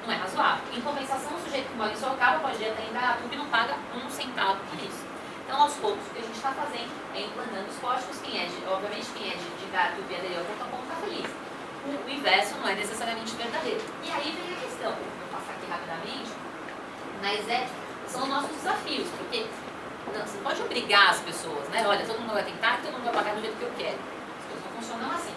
Não é razoável. Em compensação, o sujeito que mora em Sorocaba pode ir até Indaiatuba e não paga um centavo por isso. Então, aos poucos, o que a gente está fazendo é implantando os códigos. Obviamente, quem é de Indaiatuba e aderir ao ponto está feliz. O inverso não é necessariamente verdadeiro. E aí vem a questão, vou passar aqui rapidamente, mas são os nossos desafios, porque você não pode obrigar as pessoas, né? Olha, todo mundo vai tentar e todo mundo vai pagar do jeito que eu quero. As coisas não funcionam assim.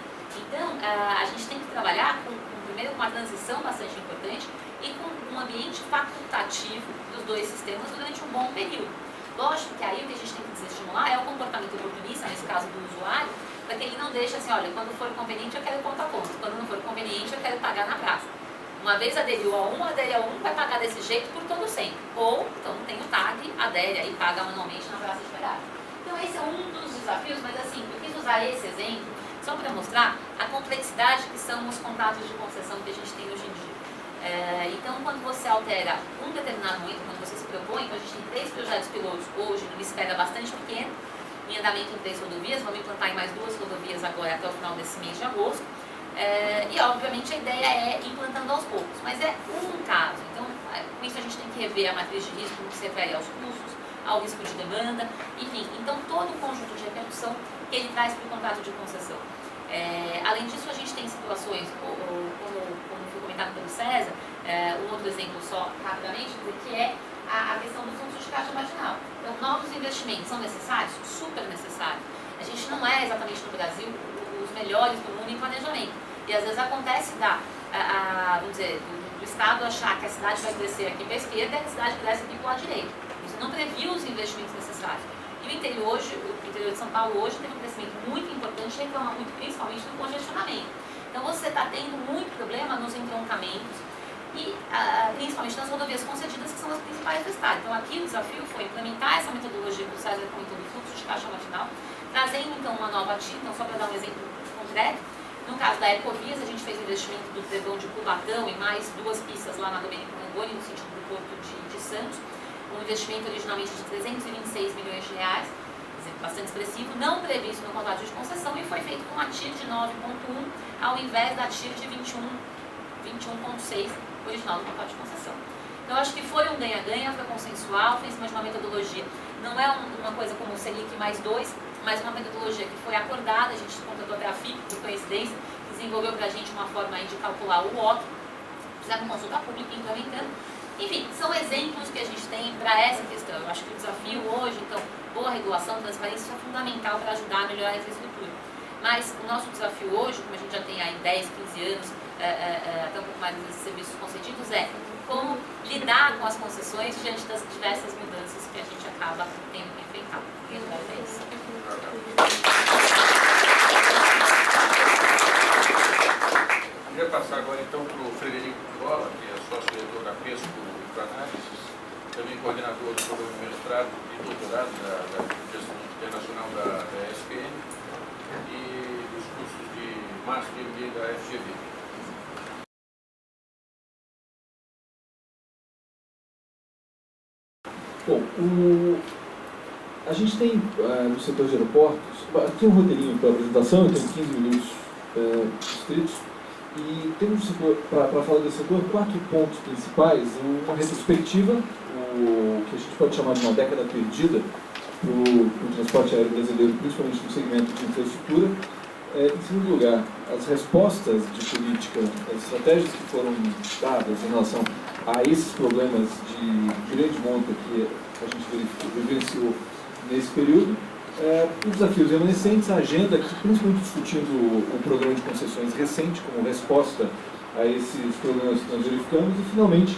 Então, a gente tem que trabalhar primeiro com uma transição bastante importante e com um ambiente facultativo dos dois sistemas durante um bom período. Lógico que aí o que a gente tem que desestimular é o comportamento oportunista, nesse caso do usuário, para que ele não deixe assim, olha, quando for conveniente eu quero conta pontos, quando não for conveniente eu quero pagar na praça. Uma vez aderiu a um, vai pagar desse jeito por todo sempre. Ou, então tem o tag, adere e paga manualmente na praça de pedágio. Então esse é um dos desafios, mas assim, eu quis usar esse exemplo só para mostrar a complexidade que são os contratos de concessão que a gente tem hoje em dia. Então, quando você altera um determinado momento, quando você se propõe, então a gente tem 3 projetos pilotos hoje, numa esfera bastante pequena, em andamento em 3 rodovias, vamos implantar em mais 2 rodovias agora até o final desse mês de agosto. E, obviamente, a ideia é ir implantando aos poucos, mas é um caso. Então, com isso a gente tem que rever a matriz de risco no que se refere aos custos, ao risco de demanda, enfim. Então, todo o conjunto de repercussão que ele traz para o contrato de concessão. Além disso, a gente tem situações, como foi comentado pelo César, um outro exemplo só, rapidamente, que é a questão do fluxo de caixa marginal. Então, novos investimentos são necessários? Super necessários. A gente não é exatamente no Brasil os melhores do mundo em planejamento. E às vezes acontece vamos dizer, do Estado achar que a cidade vai crescer aqui para a esquerda e a cidade cresce aqui para o lado direito. Você não previu os investimentos necessários. E o interior de São Paulo hoje teve um crescimento muito importante, reclama muito principalmente do congestionamento. Então você está tendo muito problema nos entroncamentos e principalmente nas rodovias concedidas, que são as principais do Estado. Então aqui o desafio foi implementar essa metodologia que o César comentou do fluxo de caixa marginal, trazendo então uma nova TIM, então só para dar um exemplo concreto. No caso da Ecovias, a gente fez o investimento do Trevão de Cubatão e mais 2 pistas lá na Domênico Rangoni, no sentido do Porto de Santos. Um investimento originalmente de 326 milhões de reais, bastante expressivo, não previsto no contrato de concessão e foi feito com uma TIR de 9,1 ao invés da TIR de 21,6 original do contrato de concessão. Então, acho que foi um ganha-ganha, foi consensual, foi em cima de uma metodologia. Não é uma coisa como o Selic mais 2, mas uma metodologia que foi acordada, a gente contratou até a FIP, por coincidência, desenvolveu para a gente uma forma aí de calcular o OTO, fizeram consulta pública implementando. Enfim, são exemplos que a gente tem para essa questão. Eu acho que o desafio hoje, então, boa regulação, transparência, é fundamental para ajudar a melhorar a infraestrutura. Mas o nosso desafio hoje, como a gente já tem aí 10, 15 anos, até um pouco mais desses serviços concedidos, é como lidar com as concessões diante das diversas mudanças que a gente acaba tendo que enfrentar. É isso.
Queria passar agora então para o Frederico Pirola, que é sócio-diretor da PESCO Análises, também coordenador do programa de mestrado e doutorado da Gestão Internacional da ESPM e dos cursos de Master e MBA da FGV.
Bom, a gente tem no setor de aeroportos, aqui um roteirinho para a apresentação, eu tenho 15 minutos distritos, e temos, para falar desse setor, 4 pontos principais, uma retrospectiva, o que a gente pode chamar de uma década perdida para o transporte aéreo brasileiro, principalmente no segmento de infraestrutura. Em segundo lugar, as respostas de política, as estratégias que foram dadas em relação a esses problemas de grande monta que a gente vivenciou nesse período, os desafios remanescentes, a agenda, que principalmente discutindo o programa de concessões recente como resposta a esses problemas que nós verificamos, e finalmente,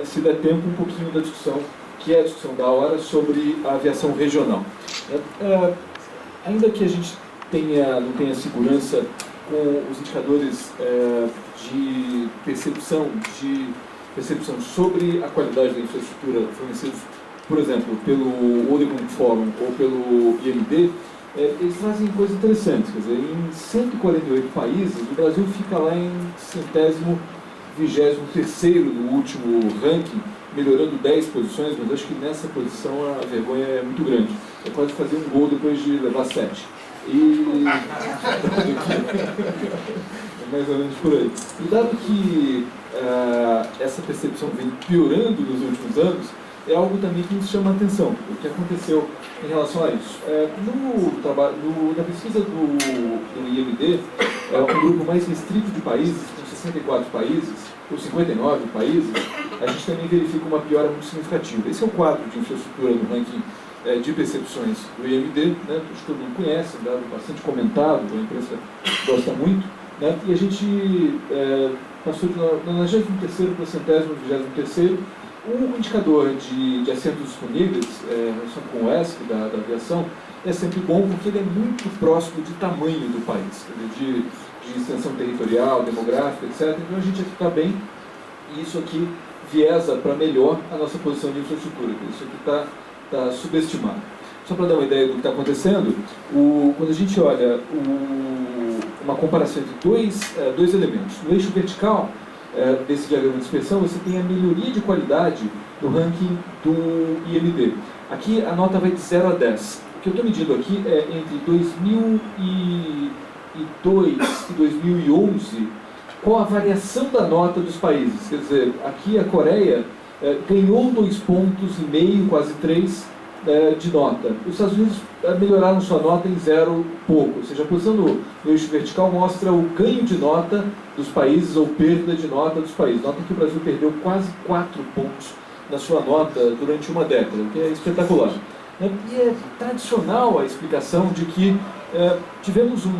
se der tempo, um pouquinho da discussão, que é a discussão da hora, sobre a aviação regional. Ainda que a gente não tenha segurança com os indicadores de percepção sobre a qualidade da infraestrutura fornecidos, por exemplo, pelo Oregon Forum ou pelo IMD, eles trazem coisas interessantes. Quer dizer, em 148 países, o Brasil fica lá em 123º no último ranking, melhorando 10 posições, mas acho que nessa posição a vergonha é muito grande. Você pode fazer um gol depois de levar 7. É mais ou menos por aí. E dado que essa percepção vem piorando nos últimos anos, é algo também que nos chama a atenção, o que aconteceu em relação a isso. Na pesquisa do IMD, um grupo mais restrito de países, com 64 países, ou 59 países, a gente também verifica uma piora muito significativa. Esse é o quadro de infraestrutura do ranking de percepções do IMD, né? Acho que todo mundo conhece, um dado bastante comentado, a imprensa gosta muito, né? E a gente passou de 93º para o 123º. O indicador de assentos disponíveis, em relação com o ESC da aviação, é sempre bom porque ele é muito próximo de tamanho do país, de extensão territorial, demográfica, etc. Então a gente aqui está bem, e isso aqui viesa para melhor a nossa posição de infraestrutura, isso aqui está subestimado. Só para dar uma ideia do que está acontecendo, quando a gente olha uma comparação entre dois elementos, no eixo vertical desse diagrama de dispersão, você tem a melhoria de qualidade no ranking do IMD. Aqui a nota vai de 0 a 10. O que eu estou medindo aqui é entre 2002 e 2011, qual a variação da nota dos países. Quer dizer, aqui a Coreia ganhou 2,5 pontos, quase 3, de nota. Os Estados Unidos melhoraram sua nota em 0 pouco, ou seja, a posição no eixo vertical mostra o ganho de nota dos países ou perda de nota dos países. Nota que o Brasil perdeu quase 4 pontos na sua nota durante uma década, o que é espetacular. E é tradicional a explicação de que tivemos um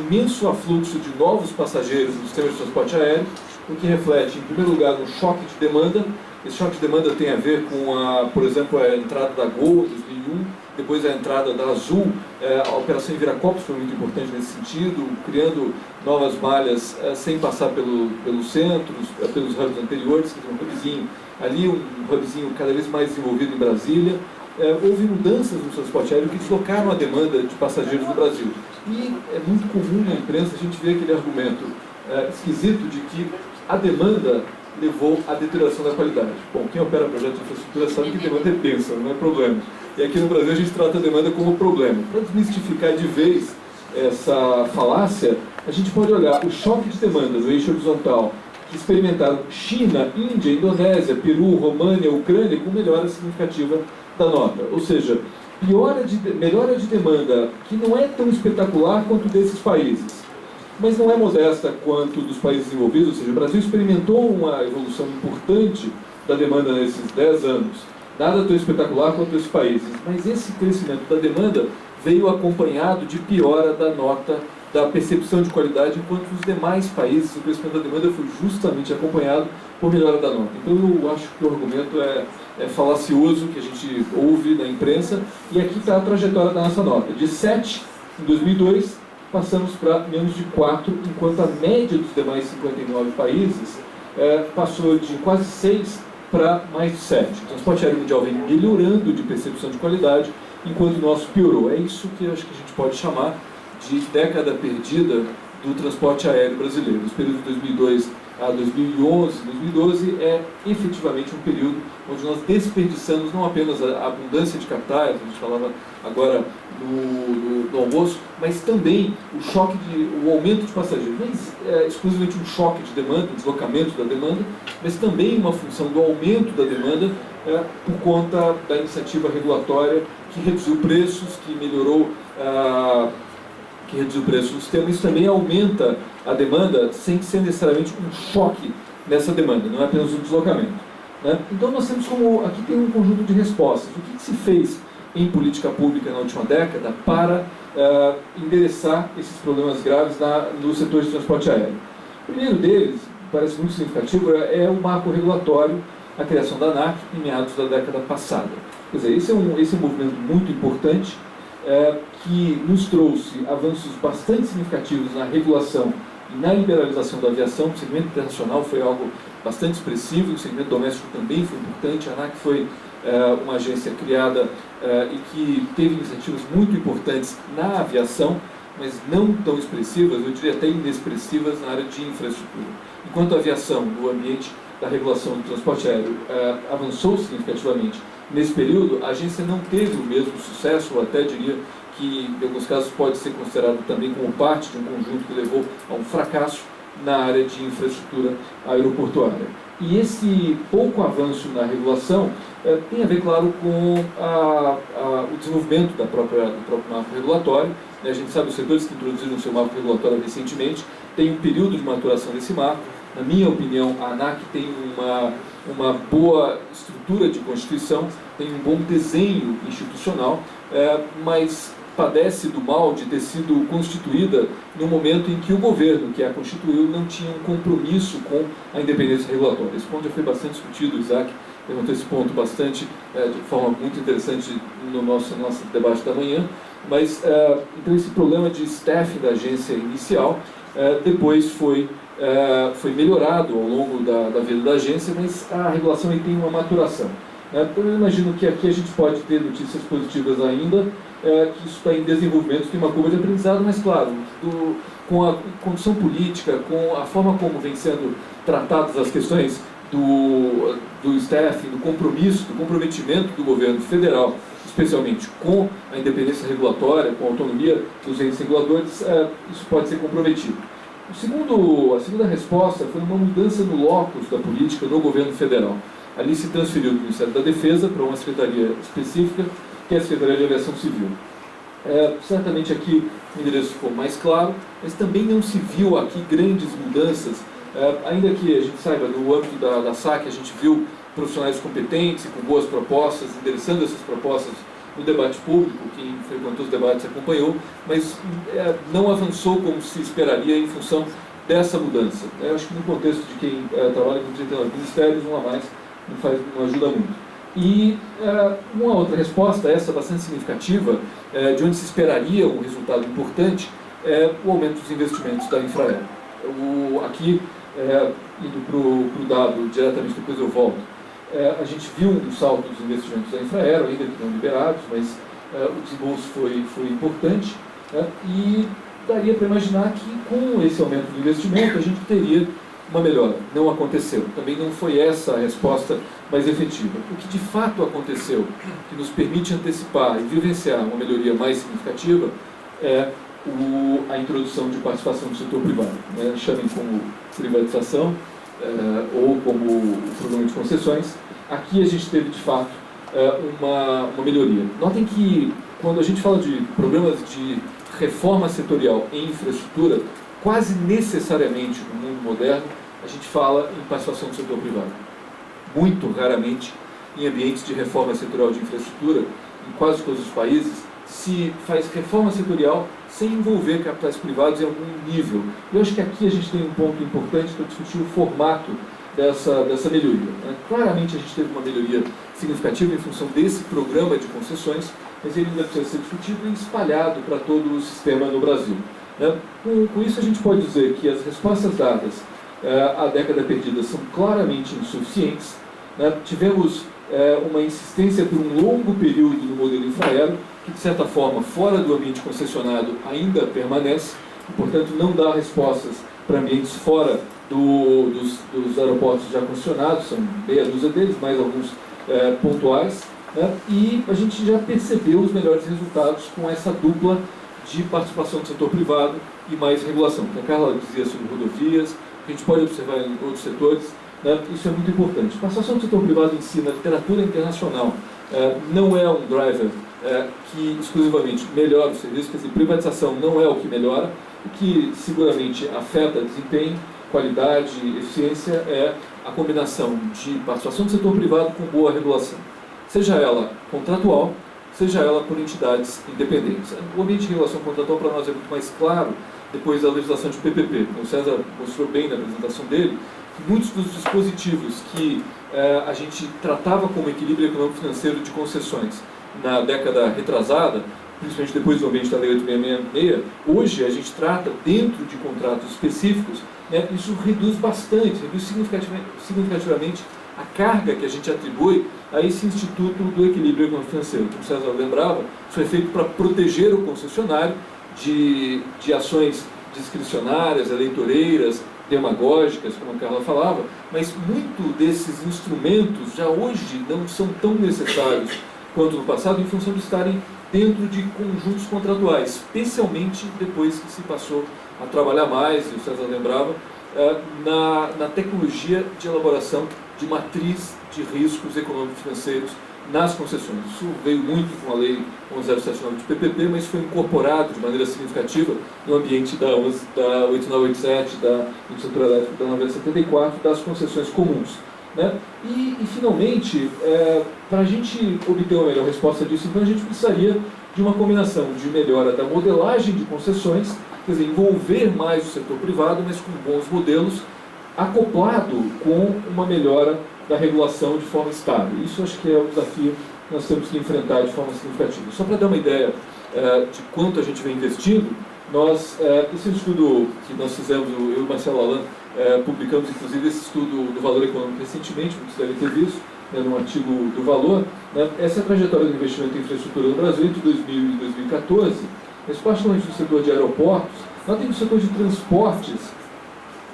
imenso afluxo de novos passageiros no sistema de transporte aéreo, o que reflete, em primeiro lugar, um choque de demanda. Esse choque de demanda tem a ver com, por exemplo, a entrada da Gol em 2001, depois a entrada da Azul. A operação em Viracopos foi muito importante nesse sentido, criando novas malhas sem passar pelos centros, pelos hubs anteriores, que tem um hubzinho ali, um hubzinho cada vez mais desenvolvido em Brasília. Houve mudanças no transporte aéreo que deslocaram a demanda de passageiros no Brasil. E é muito comum na imprensa a gente ver aquele argumento esquisito de que a demanda levou à deterioração da qualidade. Bom, quem opera projetos de infraestrutura sabe que demanda é densa, não é problema. E aqui no Brasil a gente trata a demanda como problema. Para desmistificar de vez essa falácia, a gente pode olhar o choque de demanda do eixo horizontal que experimentaram China, Índia, Indonésia, Peru, România, Ucrânia, com melhora significativa da nota. Ou seja, melhora de demanda que não é tão espetacular quanto desses países, mas não é modesta quanto dos países desenvolvidos. Ou seja, o Brasil experimentou uma evolução importante da demanda nesses 10 anos. Nada tão espetacular quanto esses países, mas esse crescimento da demanda veio acompanhado de piora da nota, da percepção de qualidade, enquanto nos demais países o crescimento da demanda foi justamente acompanhado por melhora da nota. Então eu acho que o argumento é falacioso, que a gente ouve na imprensa, e aqui está a trajetória da nossa nota. De 7 em 2002, passamos para menos de 4, enquanto a média dos demais 59 países passou de quase 6 para mais de 7. O transporte aéreo mundial vem melhorando de percepção de qualidade, enquanto o nosso piorou. É isso que eu acho que a gente pode chamar de década perdida do transporte aéreo brasileiro. Os períodos de 2002 a 2011, 2012 é efetivamente um período onde nós desperdiçamos não apenas a abundância de capitais, a gente falava agora do almoço, mas também o aumento de passageiros. Não é exclusivamente um choque de demanda, um deslocamento da demanda, mas também uma função do aumento da demanda por conta da iniciativa regulatória que reduziu preços, que melhorou que reduziu o preço do sistema. Isso também aumenta a demanda sem ser necessariamente um choque nessa demanda, não é apenas um deslocamento, né? Então nós temos aqui tem um conjunto de respostas. O que se fez em política pública na última década para endereçar esses problemas graves no setor de transporte aéreo? O primeiro deles, parece muito significativo, é o marco regulatório, a criação da ANAC em meados da década passada. Quer dizer, esse é um movimento muito importante, que nos trouxe avanços bastante significativos na regulação e na liberalização da aviação. O segmento internacional foi algo bastante expressivo, o segmento doméstico também foi importante. A ANAC foi uma agência criada e que teve iniciativas muito importantes na aviação, mas não tão expressivas, eu diria até inexpressivas na área de infraestrutura. Enquanto a aviação, no ambiente da regulação do transporte aéreo, avançou significativamente nesse período, a agência não teve o mesmo sucesso, ou até diria que, em alguns casos, pode ser considerado também como parte de um conjunto que levou a um fracasso na área de infraestrutura aeroportuária. E esse pouco avanço na regulação tem a ver, claro, com o desenvolvimento do próprio marco regulatório. A gente sabe, os setores que introduziram o seu marco regulatório recentemente têm um período de maturação desse marco. Na minha opinião, a ANAC tem uma boa estrutura de constituição, tem um bom desenho institucional, mas padece do mal de ter sido constituída no momento em que o governo que a constituiu não tinha um compromisso com a independência regulatória. Esse ponto já foi bastante discutido, o Isaac levantou esse ponto bastante, de forma muito interessante no nosso debate da manhã, mas então esse problema de staff da agência inicial depois foi melhorado ao longo da vida da agência, mas a regulação aí tem uma maturação. Então eu imagino que aqui a gente pode ter notícias positivas ainda, que isso está em desenvolvimento, tem uma curva de aprendizado, mas claro, com a condição política, com a forma como vem sendo tratadas as questões do staff, do comprometimento do governo federal, especialmente com a independência regulatória, com a autonomia dos entes reguladores, isso pode ser comprometido. A segunda resposta foi uma mudança no locus da política no governo federal. Ali se transferiu do Ministério da Defesa para uma secretaria específica, que é a Secretaria de Aviação Civil. Certamente aqui o endereço ficou mais claro, mas também não se viu aqui grandes mudanças, ainda que a gente saiba, no âmbito da SAC, a gente viu profissionais competentes e com boas propostas, endereçando essas propostas no debate público, quem frequentou os debates acompanhou, mas não avançou como se esperaria em função dessa mudança. Eu acho que no contexto de quem trabalha com 39 ministérios, um a mais não ajuda muito. E uma outra resposta, essa bastante significativa, de onde se esperaria um resultado importante, é o aumento dos investimentos da Infraero. Aqui, indo para o dado diretamente, depois eu volto, a gente viu um salto dos investimentos da Infraero, ainda que não liberados, mas o desembolso foi importante, e daria para imaginar que com esse aumento do investimento a gente teria uma melhora. Não aconteceu. Também não foi essa a resposta mais efetiva. O que de fato aconteceu, que nos permite antecipar e vivenciar uma melhoria mais significativa, é a introdução de participação do setor privado. Chamem como privatização ou como o programa de concessões. Aqui a gente teve, de fato, uma melhoria. Notem que, quando a gente fala de programas de reforma setorial em infraestrutura, quase necessariamente no mundo moderno, a gente fala em participação do setor privado. Muito raramente, em ambientes de reforma setorial de infraestrutura, em quase todos os países, se faz reforma setorial sem envolver capitais privados em algum nível. Eu acho que aqui a gente tem um ponto importante para discutir o formato dessa melhoria. Claramente a gente teve uma melhoria significativa em função desse programa de concessões, mas ele ainda precisa ser discutido e espalhado para todo o sistema no Brasil. Com isso a gente pode dizer que as respostas dadas à década perdida são claramente insuficientes. Tivemos uma insistência por um longo período no modelo Infraero, que de certa forma, fora do ambiente concessionado, ainda permanece, e portanto não dá respostas para ambientes fora dos aeroportos já concessionados, são meia dúzia deles, mais alguns pontuais, e a gente já percebeu os melhores resultados com essa dupla de participação do setor privado e mais regulação. A Carla dizia sobre rodovias, a gente pode observar em outros setores, isso é muito importante. A participação do setor privado em si, na literatura internacional, não é um driver que exclusivamente melhora o serviço, quer dizer, privatização não é o que melhora, o que seguramente afeta desempenho, qualidade e eficiência é a combinação de participação do setor privado com boa regulação, seja ela contratual, seja ela por entidades independentes. O ambiente de regulação contratual para nós é muito mais claro depois da legislação de PPP. O César mostrou bem na apresentação dele que muitos dos dispositivos que a gente tratava como equilíbrio econômico-financeiro de concessões na década retrasada, principalmente depois do ambiente da Lei 8666, hoje a gente trata dentro de contratos específicos, isso reduz bastante, reduz significativamente a carga que a gente atribui a esse Instituto do Equilíbrio Econômico-Financeiro. Como o César lembrava, isso é feito para proteger o concessionário de ações discricionárias, eleitoreiras, demagógicas, como a Carla falava, mas muito desses instrumentos já hoje não são tão necessários quanto no passado, em função de estarem dentro de conjuntos contratuais, especialmente depois que se passou a trabalhar mais, e o César lembrava, na tecnologia de elaboração de matriz de riscos econômico-financeiros nas concessões. Isso veio muito com a Lei 1.079 de PPP, mas foi incorporado de maneira significativa no ambiente da 8987, da Infraestrutura Elétrica da 974, das concessões comuns. Né? E finalmente, para a gente obter uma melhor resposta disso, então a gente precisaria de uma combinação de melhora da modelagem de concessões, quer dizer, envolver mais o setor privado, mas com bons modelos, acoplado com uma melhora da regulação de forma estável. Isso acho que é o desafio que nós temos que enfrentar de forma significativa. Só para dar uma ideia de quanto a gente vem investindo, esse estudo que nós fizemos, eu e o Marcelo Alan, publicamos inclusive esse estudo do valor econômico recentemente, como vocês devem ter visto, num artigo do Valor, né? Essa é a trajetória do investimento em infraestrutura no Brasil entre 2000 e 2014, mas particularmente no setor de aeroportos. Nós temos o setor de transportes,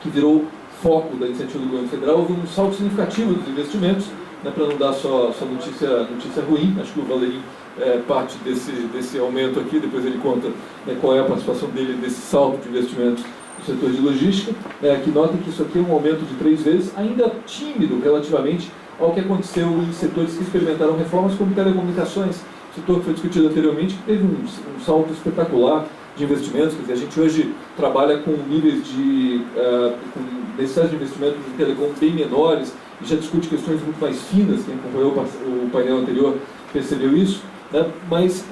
que virou foco da iniciativa do governo federal. Houve um salto significativo dos investimentos, né, para não dar só notícia ruim. Acho que o Valerinho parte desse aumento aqui, depois ele conta, né, qual é a participação dele nesse salto de investimentos no setor de logística, que notem que isso aqui é um aumento de 3 vezes, ainda tímido relativamente ao que aconteceu em setores que experimentaram reformas como telecomunicações, setor que foi discutido anteriormente, que teve um salto espetacular de investimentos. Quer dizer, a gente hoje trabalha com níveis com necessidades de investimento em telecom bem menores, e já discute questões muito mais finas. Quem acompanhou o painel anterior percebeu isso, né? Mas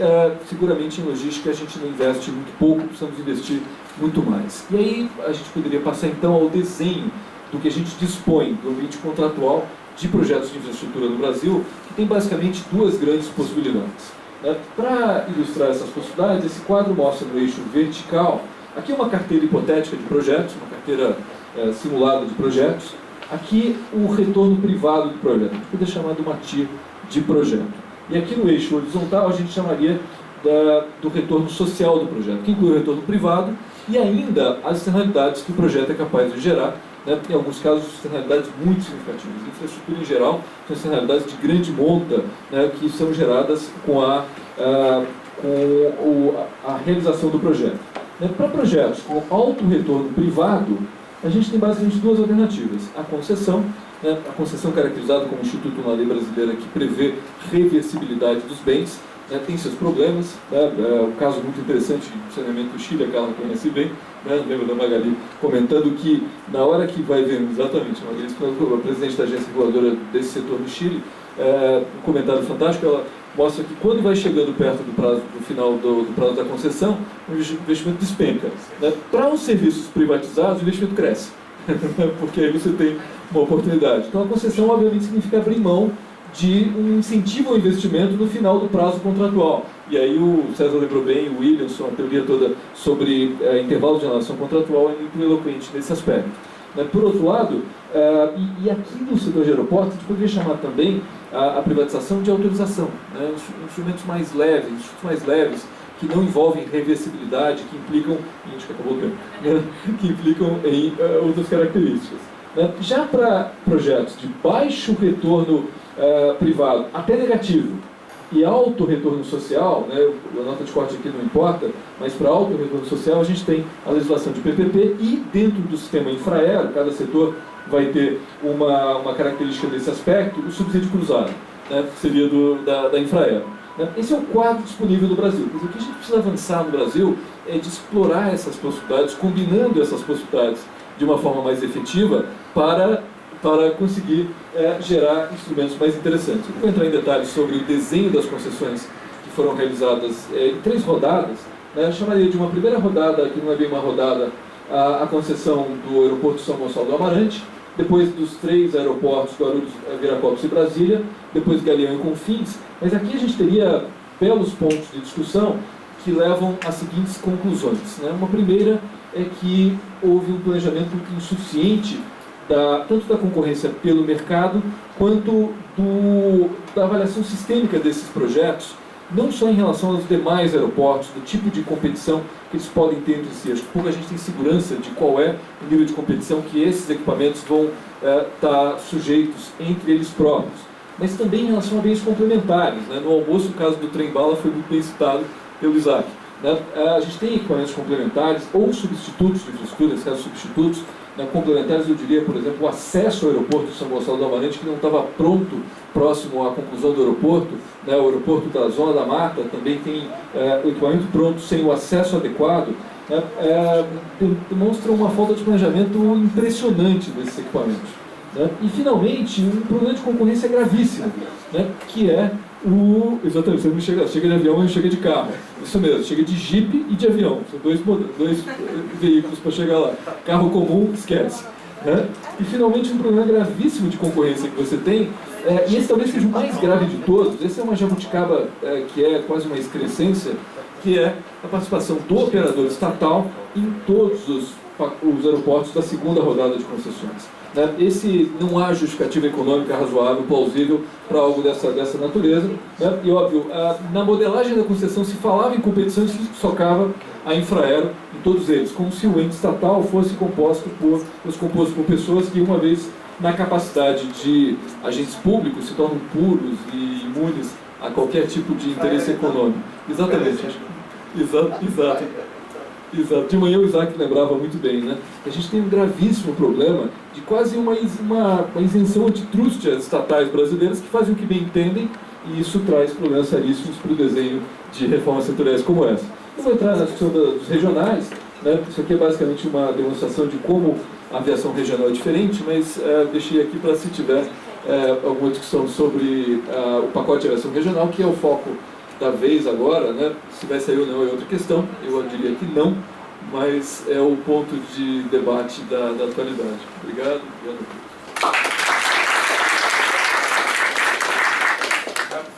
seguramente em logística a gente não investe muito pouco, precisamos investir muito mais. E aí a gente poderia passar então ao desenho do que a gente dispõe do ambiente contratual de projetos de infraestrutura no Brasil, que tem basicamente 2 grandes possibilidades. Para ilustrar essas possibilidades, esse quadro mostra no eixo vertical, aqui é uma carteira hipotética de projetos, uma carteira simulada de projetos, aqui o retorno privado do projeto, a gente poderia chamar de uma TIR de projeto. E aqui no eixo horizontal a gente chamaria do retorno social do projeto, que inclui o retorno privado e ainda as externalidades que o projeto é capaz de gerar, né? Em alguns casos, externalidades muito significativas. Infraestrutura em geral são externalidades de grande monta, né, que são geradas com a realização do projeto. Para projetos com alto retorno privado, a gente tem basicamente 2 alternativas. A concessão caracterizada como Instituto na Lei Brasileira, que prevê reversibilidade dos bens, tem seus problemas. O caso muito interessante do saneamento do Chile, a Carla conhece bem, lembra da Magali comentando que na hora que vai ver, exatamente, a Magali Espinosa, a presidente da agência reguladora desse setor no Chile, um comentário fantástico, ela mostra que quando vai chegando perto do final do prazo da concessão, o investimento despenca. Para os serviços privatizados, o investimento cresce, porque aí você tem uma oportunidade. Então a concessão obviamente significa abrir mão de um incentivo ao investimento no final do prazo contratual. E aí o César lembrou bem, o Williamson, a teoria toda sobre intervalos de relação contratual é muito eloquente nesse aspecto. Por outro lado, e aqui no setor de aeroportos, a gente poderia chamar também a privatização de autorização, instrumentos mais leves, que não envolvem reversibilidade, que implicam, acho que acabou o tempo, que implicam em outras características. Já para projetos de baixo retorno privado, até negativo, e alto retorno social, a nota de corte aqui não importa, mas para alto retorno social a gente tem a legislação de PPP e dentro do sistema infraero, cada setor vai ter uma característica desse aspecto, o subsídio cruzado, que seria da infraero. Esse é o quadro disponível no Brasil. Quer dizer, o que a gente precisa avançar no Brasil é de explorar essas possibilidades, combinando essas possibilidades de uma forma mais efetiva para conseguir gerar instrumentos mais interessantes. Eu não vou entrar em detalhes sobre o desenho das concessões que foram realizadas em 3 rodadas. Eu chamaria de uma primeira rodada, que não é bem uma rodada, a concessão do aeroporto de São Gonçalo do Amarante, depois dos 3 aeroportos, Guarulhos, Viracopos e Brasília, depois Galeão e Confins. Mas aqui a gente teria belos pontos de discussão que levam às seguintes conclusões. Uma primeira é que houve um planejamento insuficiente tanto da concorrência pelo mercado, quanto da avaliação sistêmica desses projetos, não só em relação aos demais aeroportos, do tipo de competição que eles podem ter entre si. Acho que pouco a gente tem segurança de qual é o nível de competição que esses equipamentos vão estar sujeitos entre eles próprios. Mas também em relação a bens complementares. No almoço, o caso do trem-bala foi muito bem citado pelo Isaac. A gente tem equipamentos complementares ou substitutos de infraestrutura, nesse caso substitutos, complementares, eu diria, por exemplo, o acesso ao aeroporto de São Gonçalo do Amarante, que não estava pronto próximo à conclusão do aeroporto. O aeroporto da Zona da Mata também tem o equipamento pronto sem o acesso adequado. Demonstra uma falta de planejamento impressionante desses equipamentos. E, finalmente, um problema de concorrência gravíssimo, que é exatamente, você não chega de avião, mas chega de carro. Isso mesmo, chega de Jeep e de avião. São dois veículos para chegar lá. Carro comum, esquece. E, finalmente, um problema gravíssimo de concorrência que você tem, e esse talvez seja o mais grave de todos. Essa é uma jabuticaba que é quase uma excrescência, que é a participação do operador estatal em todos os aeroportos da segunda rodada de concessões. Esse não há justificativa econômica razoável, plausível, para algo dessa natureza. E, óbvio, na modelagem da concessão se falava em competição e se socava a Infraero em todos eles, como se o ente estatal fosse composto por pessoas que, uma vez na capacidade de agentes públicos, se tornam puros e imunes a qualquer tipo de interesse econômico. Exatamente. Exato. De manhã o Isaac lembrava muito bem, A gente tem um gravíssimo problema de quase uma isenção antitrust às estatais brasileiras que fazem o que bem entendem, e isso traz problemas seríssimos para o desenho de reformas setoriais como essa. Eu vou entrar na discussão dos regionais, Isso aqui é basicamente uma demonstração de como a aviação regional é diferente, mas deixei aqui para se tiver alguma discussão sobre o pacote de aviação regional, que é o foco da vez agora, Se vai sair ou não é outra questão, eu diria que não, mas é o ponto de debate da atualidade. Obrigado.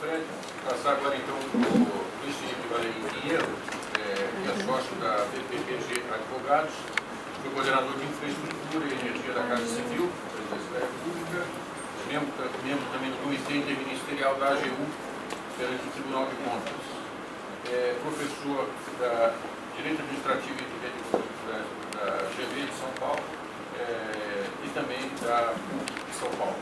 Fred, passar agora então o Luiz Felipe Valerio Pinheiro, que é sócio da PPPG Advogados, foi coordenador de Infraestrutura e Energia da Casa Civil, Presidência da República, membro também do Comitê Interministerial da AGU, perante o Tribunal de Contas. Professor da Direito Administrativo e Jurídico da GV de São Paulo e também da PUC de São Paulo.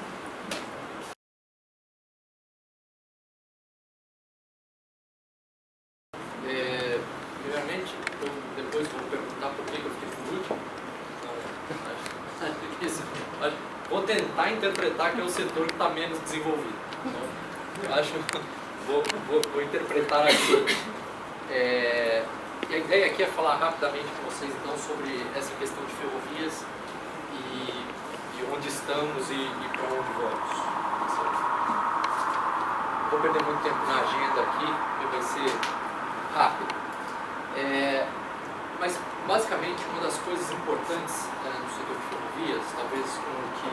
Primeiramente, depois vou perguntar por que eu fiquei por último. Vou tentar interpretar que é o setor que está menos desenvolvido. Vou interpretar aqui. E a ideia aqui é falar rapidamente com vocês então sobre essa questão de ferrovias e onde estamos e para onde vamos. Vou perder muito tempo na agenda aqui, porque vai ser rápido. Mas basicamente uma das coisas importantes no setor de ferrovias, talvez com o que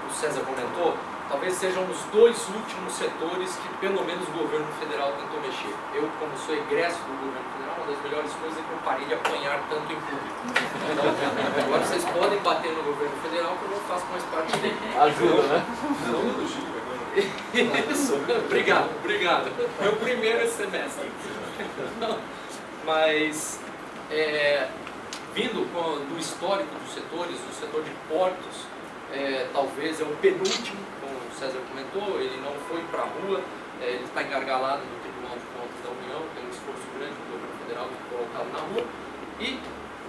o César comentou, talvez sejam os dois últimos setores que pelo menos o governo federal tentou mexer. Eu, como sou egresso do governo federal, uma das melhores coisas é que eu parei de apanhar tanto em público. Então, agora vocês podem bater no governo federal, que eu não faço mais parte dele.
Ajuda,
Isso, obrigado. Meu primeiro semestre. Mas, vindo do histórico dos setores, o setor de portos, talvez é o penúltimo, como o César comentou, ele não foi para a rua, ele está engargalado no Tribunal de Contas da União, tem um esforço grande do governo federal de colocá-lo na rua, e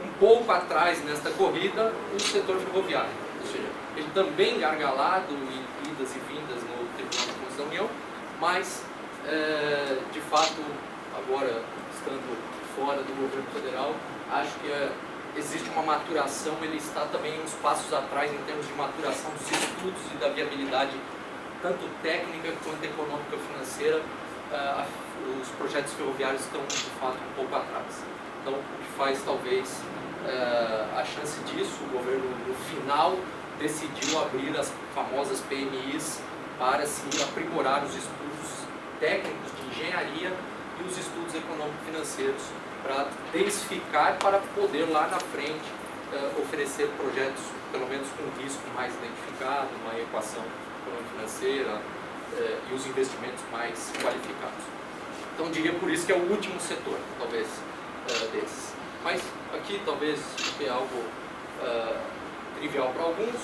um pouco atrás nesta corrida, o setor ferroviário, ou seja, ele também engargalado em idas e vindas no Tribunal de Contas da União, mas, de fato, agora estando fora do governo federal, acho que existe uma maturação, ele está também uns passos atrás em termos de maturação dos estudos e da viabilidade, tanto técnica quanto econômica financeira. Os projetos ferroviários estão, de fato, um pouco atrás. Então, o que faz, talvez, a chance disso, o governo, no final, decidiu abrir as famosas PMIs para se aprimorar os estudos técnicos de engenharia e os estudos econômico-financeiros para densificar, para poder lá na frente oferecer projetos, pelo menos com risco mais identificado, uma equação econômico-financeira e os investimentos mais qualificados. Então, diria por isso que é o último setor, talvez, desses. Mas aqui, talvez, é algo trivial para alguns,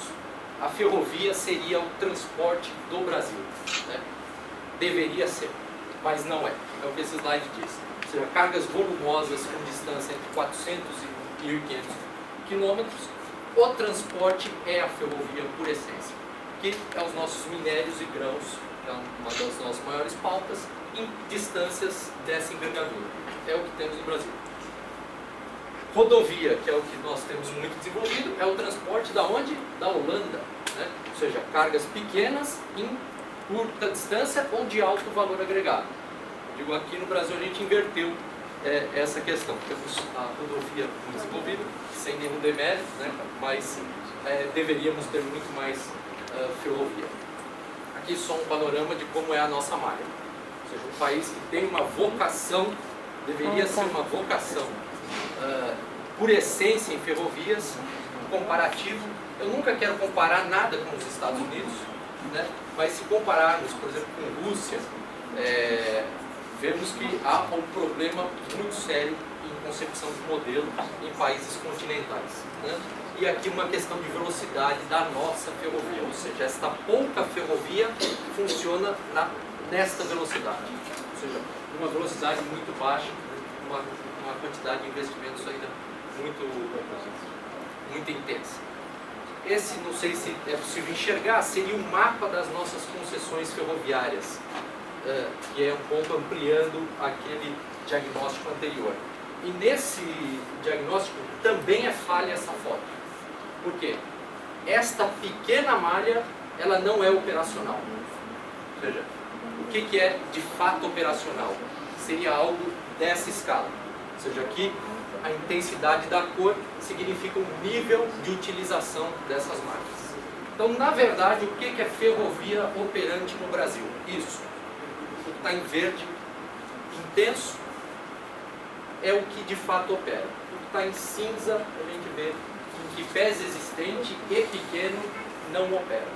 a ferrovia seria o transporte do Brasil. Deveria ser, mas não é. É o que esse slide diz. Ou seja, cargas volumosas com distância entre 400 e 1.500 quilômetros. O transporte é a ferrovia por essência, que é os nossos minérios e grãos, que é uma das nossas maiores pautas, em distâncias dessa envergadura. É o que temos no Brasil. Rodovia, que é o que nós temos muito desenvolvido, é o transporte da onde? Da Holanda, né? Ou seja, cargas pequenas em curta distância ou de alto valor agregado. Eu digo, aqui no Brasil a gente inverteu essa questão. Temos a rodovia desenvolvida, sem nenhum demérito, né? Mas deveríamos ter muito mais ferrovia. Aqui só um panorama de como é a nossa malha. Ou seja, um país que tem uma vocação, deveria ser uma vocação por essência em ferrovias, comparativo. Eu nunca quero comparar nada com os Estados Unidos, né? Mas se compararmos, por exemplo, com Rússia, vemos que há um problema muito sério em concepção de modelo em países continentais, né? E aqui uma questão de velocidade da nossa ferrovia, ou seja, esta pouca ferrovia funciona nesta velocidade, ou seja, uma velocidade muito baixa, uma quantidade de investimentos ainda muito intensa. Esse, não sei se é possível enxergar, seria um mapa das nossas concessões ferroviárias, que é um pouco ampliando aquele diagnóstico anterior. E nesse diagnóstico também é falha essa foto. Por quê? Esta pequena malha, ela não é operacional. Ou seja, o que é de fato operacional? Seria algo dessa escala. Ou seja, aqui a intensidade da cor significa o nível de utilização dessas malhas. Então, na verdade, o que é ferrovia operante no Brasil? Isso. O que está em verde intenso é o que de fato opera. O que está em cinza, a gente vê em que pés existente e pequeno não opera.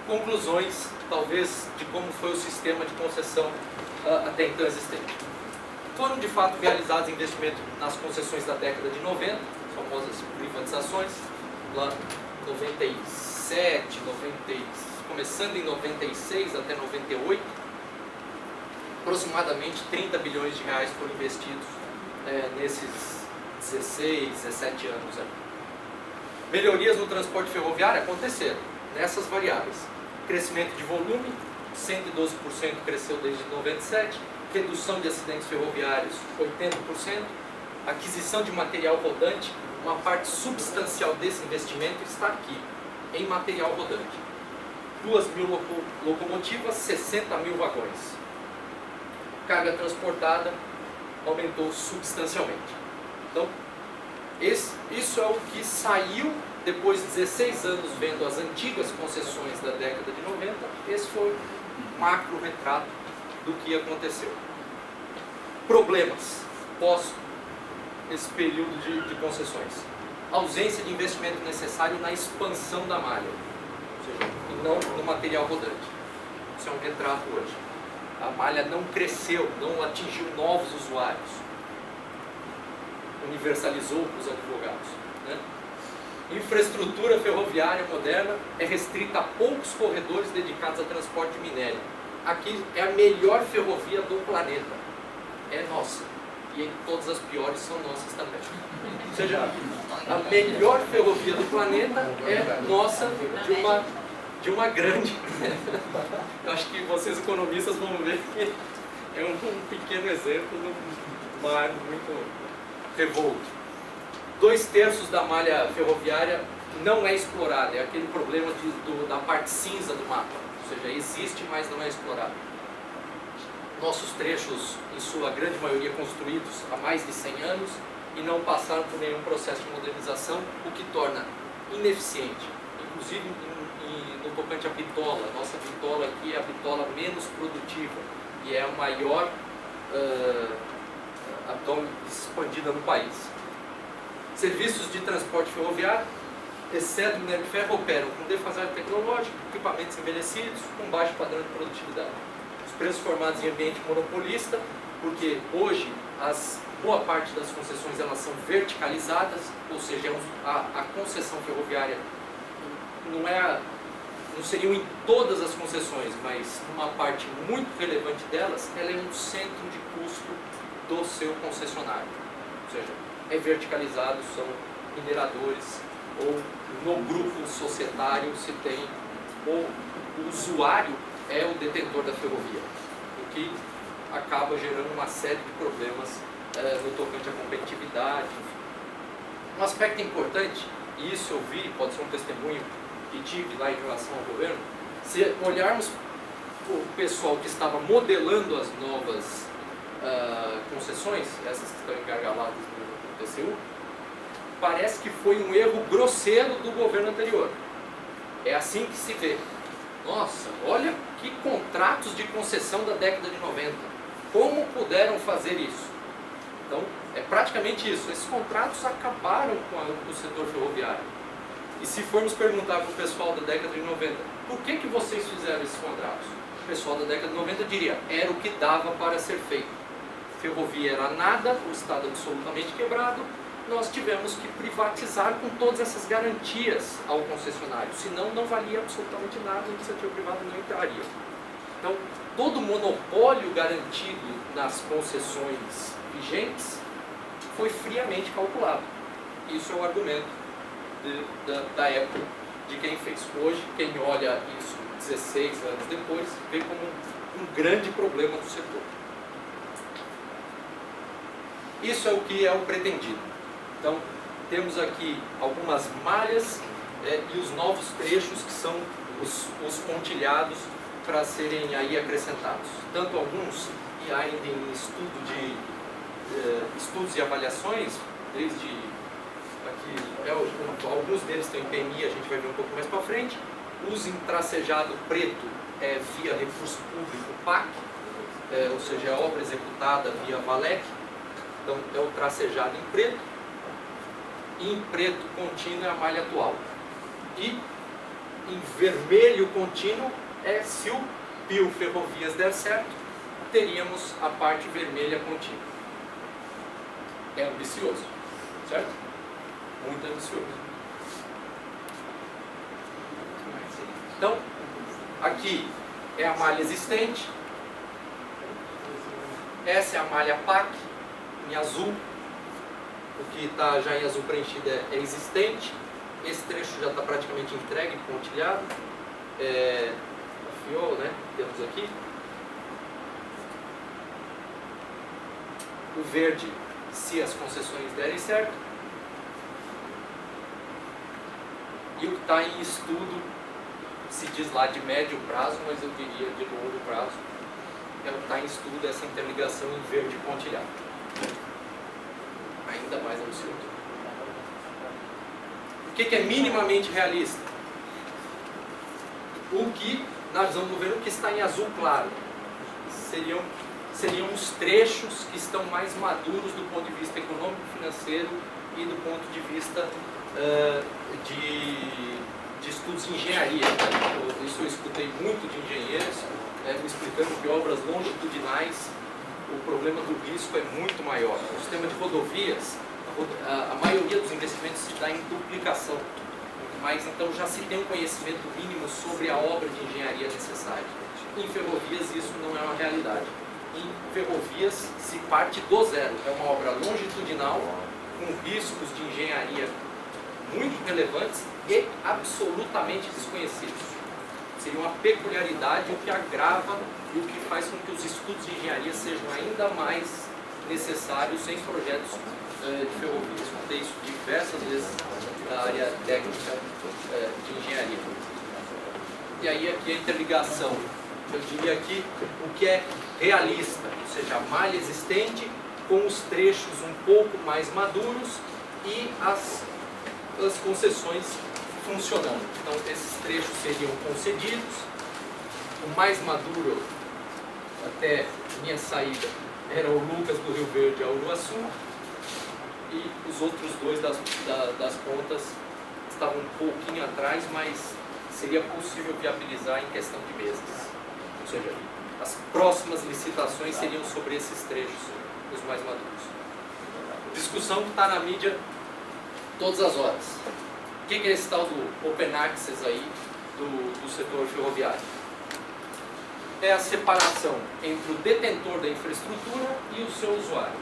Conclusões, talvez, de como foi o sistema de concessão até então existente. Foram de fato realizados investimentos nas concessões da década de 90, as famosas privatizações, lá em 97, começando em 96 até 98, aproximadamente 30 bilhões de reais foram investidos nesses 16, 17 anos aí. Melhorias no transporte ferroviário aconteceram nessas variáveis. Crescimento de volume, 112% cresceu desde 97, redução de acidentes ferroviários, 80%, aquisição de material rodante, uma parte substancial desse investimento está aqui, em material rodante. 2.000 locomotivas, 60.000 vagões. Carga transportada aumentou substancialmente. Então, isso é o que saiu depois de 16 anos vendo as antigas concessões da década de 90. Esse foi um macro retrato do que aconteceu. Problemas pós esse período de concessões. Ausência de investimento necessário na expansão da malha, ou seja, e não no material rodante. Isso é um retrato hoje. A malha não cresceu, não atingiu novos usuários. Universalizou para os advogados, né? Infraestrutura ferroviária moderna é restrita a poucos corredores dedicados a transporte de minério. Aqui é a melhor ferrovia do planeta. É nossa. E todas as piores são nossas também. Ou seja, a melhor ferrovia do planeta é nossa, de uma grande. Eu acho que vocês economistas vão ver que é um pequeno exemplo de uma área muito revolta. 2/3 da malha ferroviária não é explorada, é aquele problema da parte cinza do mapa, ou seja, existe, mas não é explorado. Nossos trechos, em sua grande maioria, construídos há mais de 100 anos e não passaram por nenhum processo de modernização, o que torna ineficiente, inclusive no tocante à bitola. Nossa bitola aqui é a bitola menos produtiva e é a maior abdômen expandida no país. Serviços de transporte ferroviário, exceto minério de ferro, operam com defasagem tecnológica, equipamentos envelhecidos, com baixo padrão de produtividade. Os preços formados em ambiente monopolista, porque hoje boa parte das concessões elas são verticalizadas, ou seja, a concessão ferroviária não seriam em todas as concessões, mas uma parte muito relevante delas, ela é um centro de custo do seu concessionário. Ou seja, é verticalizado, são mineradores, ou no grupo societário se tem, ou o usuário é o detentor da ferrovia, o que acaba gerando uma série de problemas no tocante à competitividade, enfim. Um aspecto importante, e isso eu vi, pode ser um testemunho que tive lá em relação ao governo, se olharmos o pessoal que estava modelando as novas concessões, essas que estão engargaladas no TCU, parece que foi um erro grosseiro do governo anterior. É assim que se vê. Nossa, olha que contratos de concessão da década de 90. Como puderam fazer isso? Então, é praticamente isso. Esses contratos acabaram com o setor ferroviário. E se formos perguntar para o pessoal da década de 90, por que vocês fizeram esses contratos? O pessoal da década de 90 diria, era o que dava para ser feito. Ferrovia era nada, o Estado absolutamente quebrado, nós tivemos que privatizar com todas essas garantias ao concessionário, senão não valia absolutamente nada, a iniciativa privada não entraria. Então, todo monopólio garantido nas concessões vigentes foi friamente calculado. Isso é o argumento da época de quem fez. Hoje, quem olha isso 16 anos depois, vê como um grande problema do setor. Isso é o que é o pretendido. Então, temos aqui algumas malhas e os novos trechos que são os pontilhados para serem aí acrescentados. Tanto alguns e ainda em estudos e avaliações, desde aqui, alguns deles estão em PMI, a gente vai ver um pouco mais para frente. Os em tracejado preto via recurso público PAC, ou seja, é obra executada via VALEC. Então, é o tracejado em preto. E em preto contínuo é a malha atual. E em vermelho contínuo é se o PIL Ferrovias der certo, teríamos a parte vermelha contínua. É ambicioso, certo? Muito ambicioso. Então, aqui é a malha existente. Essa é a malha PAC, em azul. O que está já em azul preenchido é existente. Esse trecho já está praticamente entregue, pontilhado. Afiou, né? Temos aqui. O verde, se as concessões derem certo. E o que está em estudo, se diz lá de médio prazo, mas eu diria de longo prazo, é o que está em estudo, essa interligação em verde pontilhado. Ainda mais ambicioso. O que é minimamente realista? O que, na visão do governo, que está em azul claro, seriam os trechos que estão mais maduros do ponto de vista econômico, financeiro e do ponto de vista de estudos de engenharia. Isso eu escutei muito de engenheiros me explicando que obras longitudinais, o problema do risco é muito maior. No sistema de rodovias, a maioria dos investimentos se dá em duplicação, mas então já se tem um conhecimento mínimo sobre a obra de engenharia necessária. Em ferrovias isso não é uma realidade. Em ferrovias se parte do zero, é uma obra longitudinal, com riscos de engenharia muito relevantes e absolutamente desconhecidos. Seria uma peculiaridade, o que agrava e o que faz com que os estudos de engenharia sejam ainda mais necessários em projetos de ferrovias. Escutei isso diversas vezes na área técnica de engenharia. E aí aqui a interligação, eu diria aqui o que é realista, ou seja, a malha existente com os trechos um pouco mais maduros e as concessões funcionando. Então esses trechos seriam concedidos. O mais maduro até minha saída era o Lucas do Rio Verde ao Uruaçu, e os outros dois das pontas estavam um pouquinho atrás, mas seria possível viabilizar em questão de meses. Ou seja, as próximas licitações seriam sobre esses trechos, os mais maduros. Discussão que está na mídia todas as horas. O que é esse tal do Open Access aí do setor ferroviário? é a separação entre o detentor da infraestrutura e o seu usuário.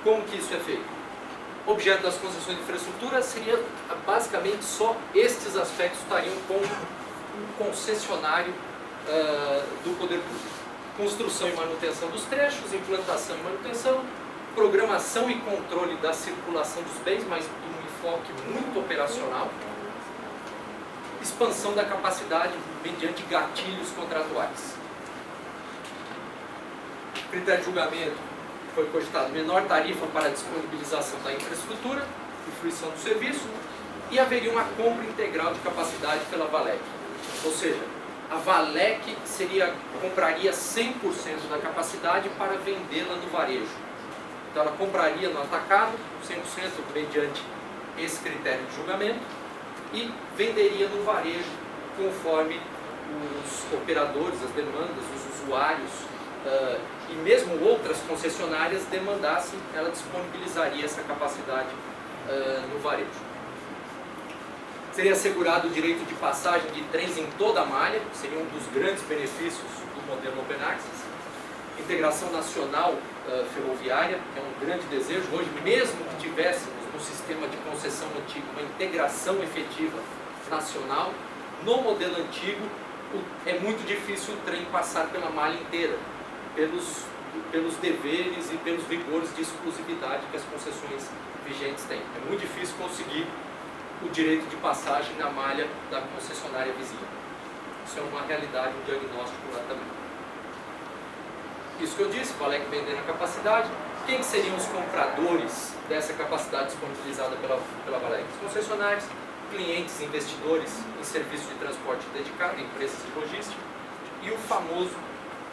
Como que isso é feito? O objeto das concessões de infraestrutura seria basicamente só estes aspectos estariam com um concessionário do poder público. Construção e manutenção dos trechos, implantação e manutenção, programação e controle da circulação dos bens, mas de um enfoque muito operacional, expansão da capacidade mediante gatilhos contratuais. Critério de julgamento foi cogitado menor tarifa para a disponibilização da infraestrutura e fruição do serviço, e haveria uma compra integral de capacidade pela Valec. Ou seja, a Valec compraria 100% da capacidade para vendê-la no varejo. Então ela compraria no atacado, 100% mediante esse critério de julgamento, e venderia no varejo conforme os operadores, as demandas, os usuários e mesmo outras concessionárias demandassem, ela disponibilizaria essa capacidade no varejo. Seria assegurado o direito de passagem de trens em toda a malha, seria um dos grandes benefícios do modelo Open Access. Integração nacional ferroviária, que é um grande desejo. Hoje, mesmo que tivéssemos no sistema de concessão antigo uma integração efetiva nacional, no modelo antigo é muito difícil o trem passar pela malha inteira, pelos deveres e pelos rigores de exclusividade que as concessões vigentes têm. É muito difícil conseguir o direito de passagem na malha da concessionária vizinha. Isso é uma realidade, um diagnóstico lá também. Isso que eu disse, Valec vendendo a capacidade. Quem seriam os compradores dessa capacidade disponibilizada pela Valec? Os concessionários, clientes, investidores em serviços de transporte dedicado, empresas de logística, e o famoso,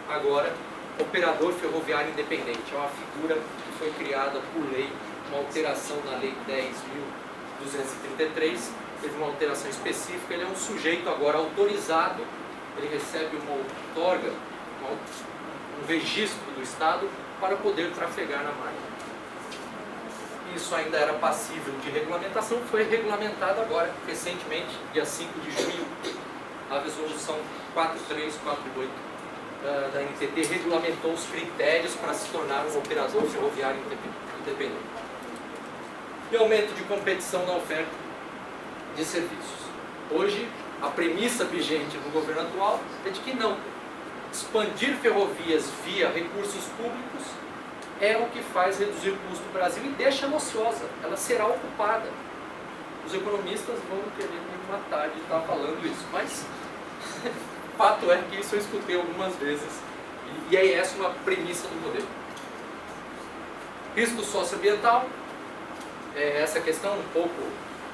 agora, operador ferroviário independente. É uma figura que foi criada por lei, uma alteração na Lei 10.233, teve uma alteração específica. Ele é um sujeito agora autorizado, ele recebe uma outorga, um registro do Estado para poder trafegar na malha. Isso ainda era passível de regulamentação, foi regulamentado agora, recentemente, dia 5 de junho, a resolução 4348 da NTT regulamentou os critérios para se tornar um operador ferroviário independente. E aumento de competição na oferta de serviços. Hoje, a premissa vigente no governo atual é de que não. Expandir ferrovias via recursos públicos é o que faz reduzir o custo do Brasil e deixa ela ociosa, ela será ocupada. Os economistas vão querer me matar de estar falando isso, mas fato é que isso eu escutei algumas vezes e é essa uma premissa do modelo. Risco socioambiental, essa questão um pouco,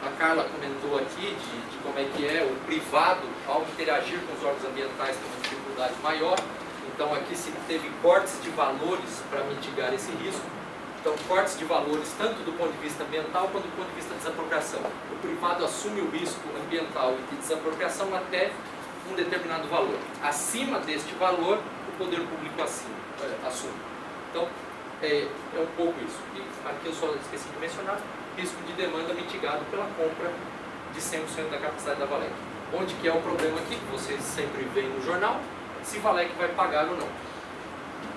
a Carla comentou aqui de como é que é o privado ao interagir com os órgãos ambientais tem uma dificuldade maior. Então aqui se teve cortes de valores para mitigar esse risco. Então cortes de valores tanto do ponto de vista ambiental quanto do ponto de vista de desapropriação. O privado assume o risco ambiental e de desapropriação até um determinado valor. Acima deste valor, o poder público assume. Então é um pouco isso. E aqui eu só esqueci de mencionar, risco de demanda mitigado pela compra de 100% da capacidade da Valec. Onde que é o problema aqui, que vocês sempre veem no jornal, se Valec vai pagar ou não.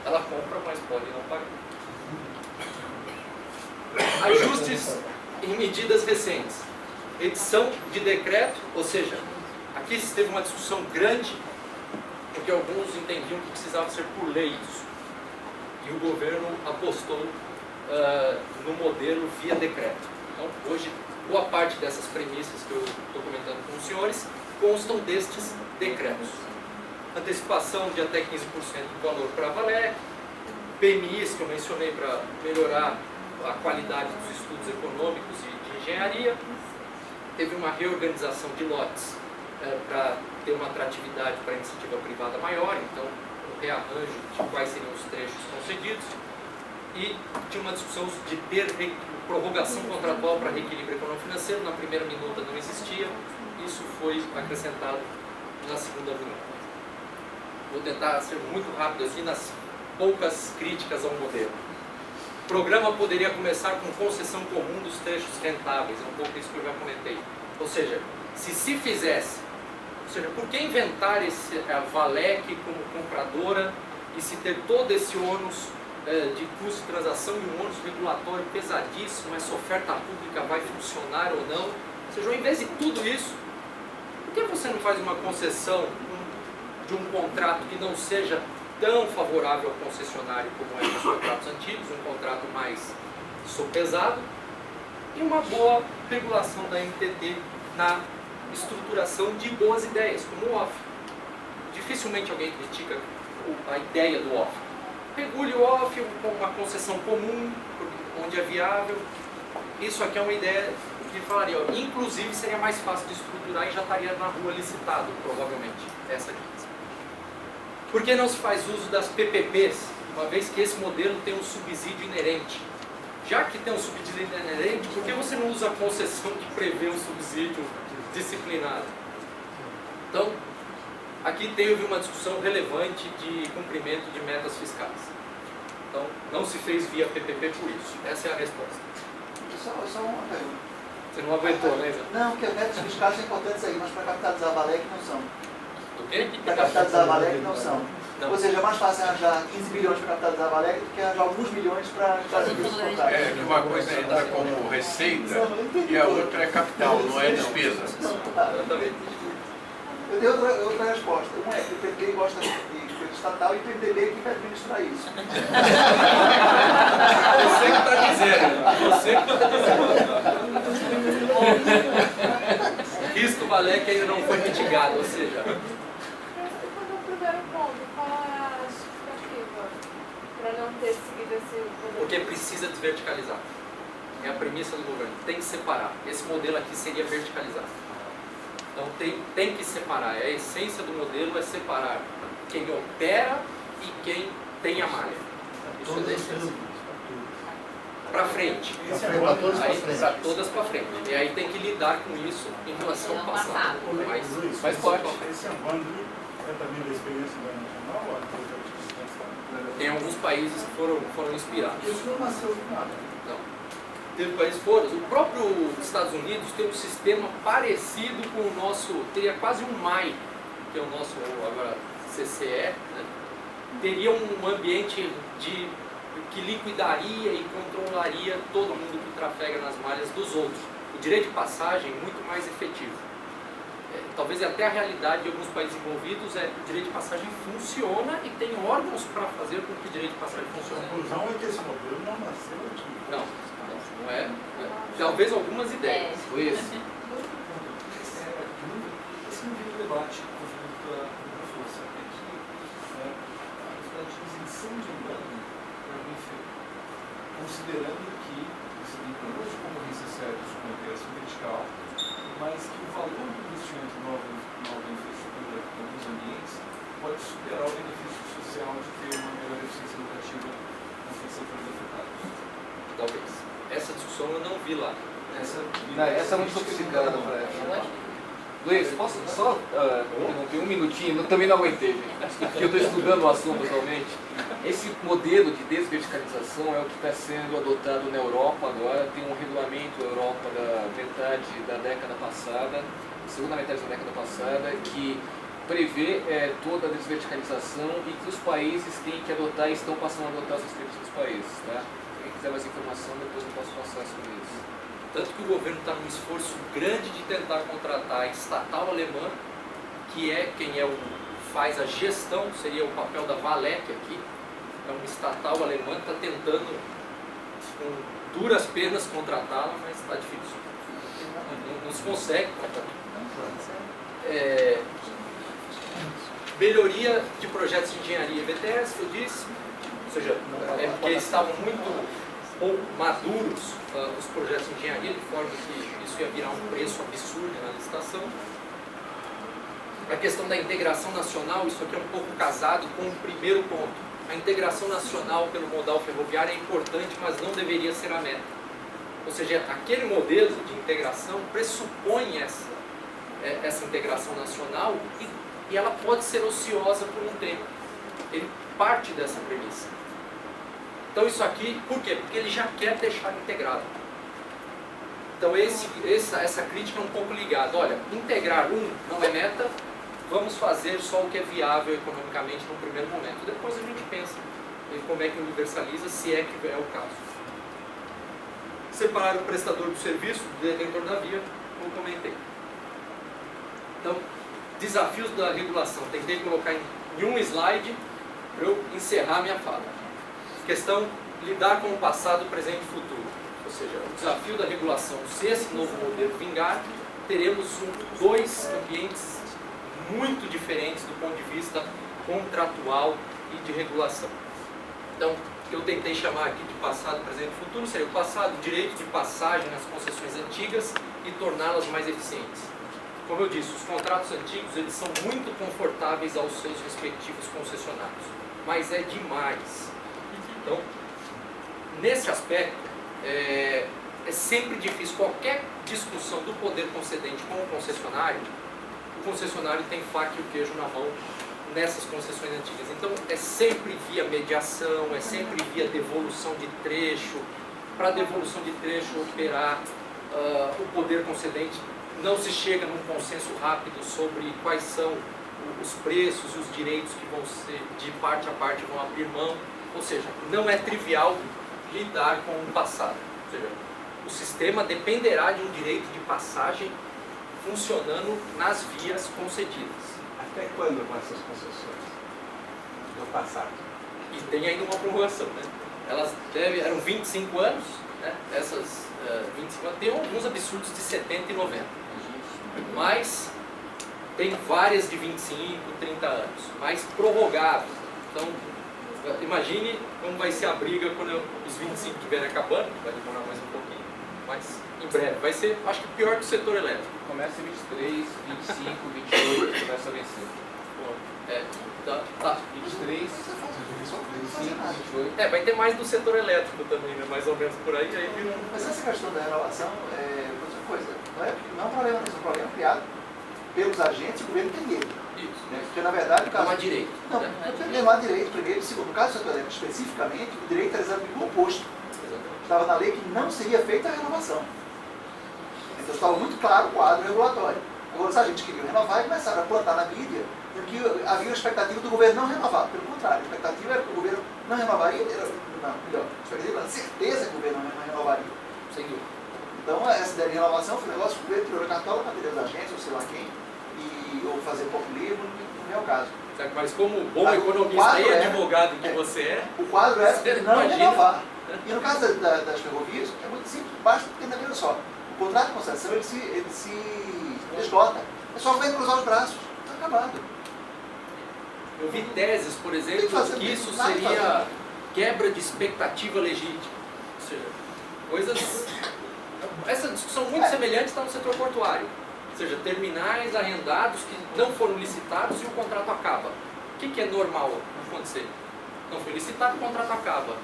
Ela compra, mas pode não pagar. Ajustes em medidas recentes. Edição de decreto, ou seja, aqui se teve uma discussão grande, porque alguns entendiam que precisava ser por lei isso. E o governo apostou no modelo via decreto. Então, hoje, boa parte dessas premissas que eu estou comentando com os senhores constam destes decretos. Antecipação de até 15% do valor para a Valec, PMIs que eu mencionei para melhorar a qualidade dos estudos econômicos e de engenharia. Teve uma reorganização de lotes para ter uma atratividade para a iniciativa privada maior, então um rearranjo de quais seriam os trechos concedidos. E tinha uma discussão de ter prorrogação contratual para reequilíbrio econômico-financeiro. Na primeira minuta não existia, isso foi acrescentado na segunda minuta. Vou tentar ser muito rápido assim nas poucas críticas ao modelo. O programa poderia começar com concessão comum dos trechos rentáveis, é um pouco isso que eu já comentei. Ou seja, se fizesse Ou seja, por que inventar a Valec como compradora e se ter todo esse ônus de custo de transação e um ônus regulatório pesadíssimo, essa oferta pública vai funcionar ou não? Ou seja, ao invés de tudo isso, por que você não faz uma concessão de um contrato que não seja tão favorável ao concessionário como é nos contratos antigos, um contrato mais sopesado, e uma boa regulação da NTT na estruturação de boas ideias, como o OFF. Dificilmente alguém critica a ideia do OFF. Regule o OFF com uma concessão comum, onde é viável. Isso aqui é uma ideia que falaria, inclusive seria mais fácil de estruturar e já estaria na rua licitado, provavelmente, essa aqui. Por que não se faz uso das PPPs, uma vez que esse modelo tem um subsídio inerente? Já que tem um subsídio inerente, por que você não usa a concessão que prevê um subsídio disciplinado? Então, aqui teve uma discussão relevante de cumprimento de metas fiscais. Então, não se fez via PPP por isso. Essa é a resposta.
Só uma pergunta.
Você não aguentou, né?
Não, porque metas fiscais são importantes aí, mas para capitalizar a Valec não são.
Do quê?
Para capitalizar a Valec não são.
Não.
Ou seja, é mais fácil arranjar 15 bilhões para capitalizar a Valec do que arranjar alguns milhões para fazer isso contrato.
É que uma coisa entra como receita e a outra é capital, não é despesa.
Exatamente.
Eu tenho outra resposta. Uma é que o PT gosta de coisa estatal e o PMDB que vai administrar isso.
Você que está dizendo. Você que está dizendo. Risco Valec ainda não foi mitigado, ou seja...
Quando o primeiro ponto, qual é a justificativa para não ter seguido esse modelo?
Porque precisa desverticalizar. É a premissa do governo. Tem que separar. Esse modelo aqui seria verticalizado. Então tem que separar. A essência do modelo é separar quem opera e quem tem a malha. Isso é da essência. Para frente. Para todas para frente. E aí tem que lidar com isso em relação ao passado. Mas pode.
Esse unbundling é também da experiência internacional?
Tem alguns países que foram inspirados.
Isso não nasceu do nada.
Não. Teve países fora. O próprio Estados Unidos tem um sistema parecido com o nosso, teria quase um MAI, que é o nosso agora CCE, né? Teria um ambiente que liquidaria e controlaria todo mundo que trafega nas malhas dos outros. O direito de passagem é muito mais efetivo. Talvez até a realidade de alguns países envolvidos é que o direito de passagem funciona e tem órgãos para fazer com que o direito de passagem funcione.
A conclusão é que esse modelo não nasceu aqui.
Não é. Talvez algumas ideias.
Luiz. Esse não vira o debate com muita força. É que a questão de isenção de unbundling é bem feita, considerando que você tem problemas de concorrência sérios com a integração vertical, mas que o valor do investimento em nova infraestrutura em alguns ambientes pode superar o benefício social de ter uma melhor eficiência educativa nos setores afetados.
Talvez. Essa discussão eu não vi lá.
Essa
é muito sofisticada para ela. Luiz, posso só interromper um minutinho? Eu também não aguentei, porque eu estou estudando o assunto atualmente. Esse modelo de desverticalização é o que está sendo adotado na Europa agora. Tem um regulamento na Europa da metade da década passada, segunda metade da década passada, que prevê toda a desverticalização e que os países têm que adotar e estão passando a adotar os restritos dos países. Tá? Quem quiser mais informação, depois eu posso passar sobre isso.
Tanto que o governo está num esforço grande de tentar contratar a estatal alemã, que é quem faz a gestão, seria o papel da Valec aqui. É uma estatal alemã que está tentando, com duras penas, contratá-la, mas está difícil. Não se consegue contratar. Melhoria de projetos de engenharia e VTS, eu disse. Ou seja, é porque estavam muito pouco maduros os projetos de engenharia, de forma que isso ia virar um preço absurdo na licitação. A questão da integração nacional, isso aqui é um pouco casado com o primeiro ponto. A integração nacional pelo modal ferroviário é importante, mas não deveria ser a meta. Ou seja, aquele modelo de integração pressupõe essa integração nacional e ela pode ser ociosa por um tempo. Ele parte dessa premissa. Então isso aqui, por quê? Porque ele já quer deixar integrado. Então essa crítica é um pouco ligada. Olha, integrar não é meta, vamos fazer só o que é viável economicamente no primeiro momento. Depois a gente pensa em como é que universaliza, se é que é o caso. Separar o prestador do serviço do detentor da via, como comentei. Então, desafios da regulação. Tentei colocar em um slide para eu encerrar minha fala. Questão, lidar com o passado, presente e futuro. Ou seja, o desafio da regulação, se esse novo modelo vingar, teremos dois ambientes muito diferentes do ponto de vista contratual e de regulação. Então, o que eu tentei chamar aqui de passado, presente e futuro seria o passado, o direito de passagem nas concessões antigas e torná-las mais eficientes. Como eu disse, os contratos antigos eles são muito confortáveis aos seus respectivos concessionários, mas é demais. Então, nesse aspecto, é sempre difícil. Qualquer discussão do poder concedente com o concessionário tem faca e o queijo na mão nessas concessões antigas. Então, é sempre via mediação, é sempre via devolução de trecho. Para devolução de trecho operar o poder concedente, não se chega num consenso rápido sobre quais são os preços e os direitos que vão ser, de parte a parte, vão abrir mão. Ou seja, não é trivial lidar com o passado. Ou seja, o sistema dependerá de um direito de passagem funcionando nas vias concedidas.
Até quando vão essas concessões? No passado.
E tem ainda uma prorrogação, né? Elas eram 25 anos, né? Essas 25 anos, tem alguns absurdos de 70 e 90. Mas tem várias de 25, 30 anos, mas prorrogáveis. Então, imagine como vai ser a briga quando os 25 estiverem acabando, vai demorar mais um pouquinho, mas em breve. Vai ser, acho que pior que o setor elétrico.
Começa em 23, 25, 28, começa a vencer.
Tá.
23, 25, 28.
Vai ter mais do setor elétrico também, né? Mais ou menos por aí.
Mas essa questão da renovação é outra coisa. Não é um problema, é um problema criado pelos agentes e o governo tem medo.
Isso.
Né? Porque, na verdade, o caso...
Não há direito.
Não há direito, primeiro. Segundo, no caso do setor elétrico, especificamente, o direito era exatamente o oposto. Estava na lei que não seria feita a renovação. Então, estava muito claro o quadro regulatório. Agora, os agentes queriam renovar e começaram a plantar na mídia, porque havia a expectativa do governo não renovar. Pelo contrário, a expectativa era que o governo não renovaria, a expectativa era a certeza que o governo não renovaria.
Sem dúvida.
Então, essa ideia de renovação foi um negócio que o governo tirou a cartola para ter os agentes, ou sei lá quem, ou fazer populismo, no meu caso.
Mas como bom economista e advogado que você é,
o quadro é
você
não
imagina.
renovar. E no caso das ferrovias, é muito simples, basta porque ainda só. O contrato de concessão ele se esgota. É só o governo cruzar os braços. Está acabado.
Eu vi teses, por exemplo, que isso seria quebra de expectativa legítima. Ou seja, coisas... Essa discussão muito semelhante está no setor portuário. Ou seja, terminais arrendados que não foram licitados e o contrato acaba. O que é normal acontecer? Não foi licitado, o contrato acaba.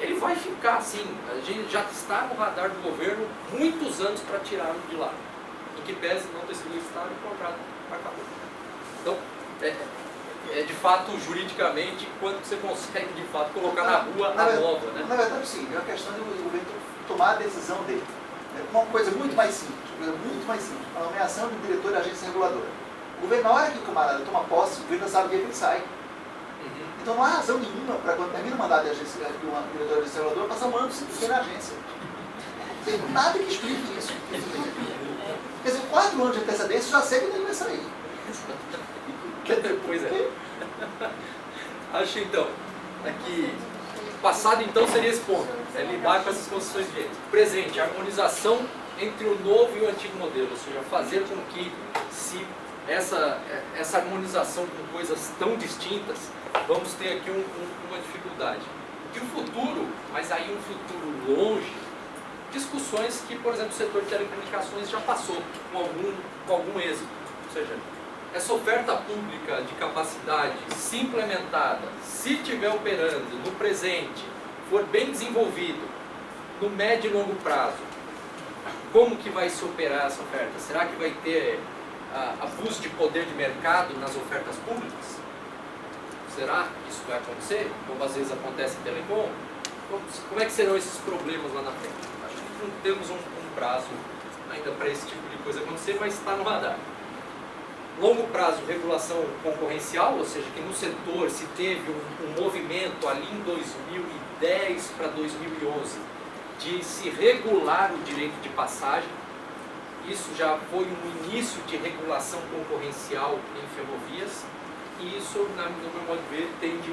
Ele vai ficar assim. A gente já está no radar do governo muitos anos para tirá-lo de lá. Em que pese não ter sido licitado, o contrato acabou. Então, de fato, juridicamente, quando você consegue, de fato, colocar na rua a nova, né?
Na verdade, sim. É uma questão do governo tomar a decisão dele. É uma coisa muito mais simples. A nomeação de um diretor de agência reguladora. O governo, na hora que o camarada toma posse, o governo sabe o dia que ele sai. Então não há razão nenhuma para quando termina o mandato de agência de uma diretora de agência reguladora passar um ano sem ser na agência. Não tem nada que explique isso. Quer dizer, 4 anos de antecedência já sei quando ele vai sair.
Pois é. Acho então que passado então seria esse ponto, lidar com essas concessões de direitos. Presente, a harmonização entre o novo e o antigo modelo, ou seja, fazer com que se essa harmonização com coisas tão distintas, vamos ter aqui uma dificuldade. E o futuro, mas aí um futuro longe, discussões que, por exemplo, o setor de telecomunicações já passou com algum êxito. Ou seja, essa oferta pública de capacidade, se implementada, se estiver operando no presente, for bem desenvolvido, no médio e longo prazo, como que vai se operar essa oferta? Será que vai ter abuso de poder de mercado nas ofertas públicas? Será que isso vai acontecer? Como às vezes acontece em telecom? Como é que serão esses problemas lá na frente? Acho que não temos um prazo ainda para esse tipo de coisa acontecer, mas está no radar. Longo prazo, regulação concorrencial, ou seja, que no setor se teve um movimento ali em 2010 para 2011 de se regular o direito de passagem. Isso já foi um início de regulação concorrencial em ferrovias e isso, no meu modo de ver, tende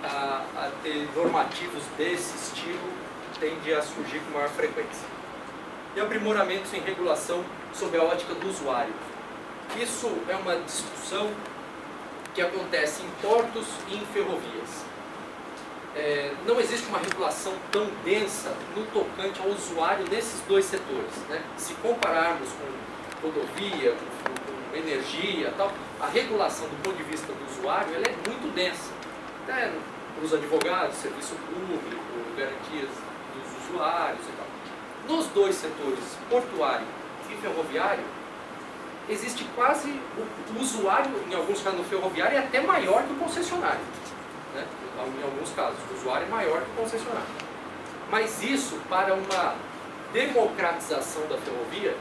a ter normativos desse estilo, tende a surgir com maior frequência. E aprimoramentos em regulação sob a ótica do usuário. Isso é uma discussão que acontece em portos e em ferrovias. Não existe uma regulação tão densa no tocante ao usuário nesses dois setores, né? Se compararmos com rodovia, com energia e tal, a regulação do ponto de vista do usuário ela é muito densa. Para os advogados, serviço público, garantias dos usuários e tal. Nos dois setores, portuário e ferroviário, existe quase o usuário, em alguns casos no ferroviário, é até maior que o concessionário. Né? Em alguns casos, o usuário é maior que o concessionário. Mas isso, para uma democratização da ferrovia,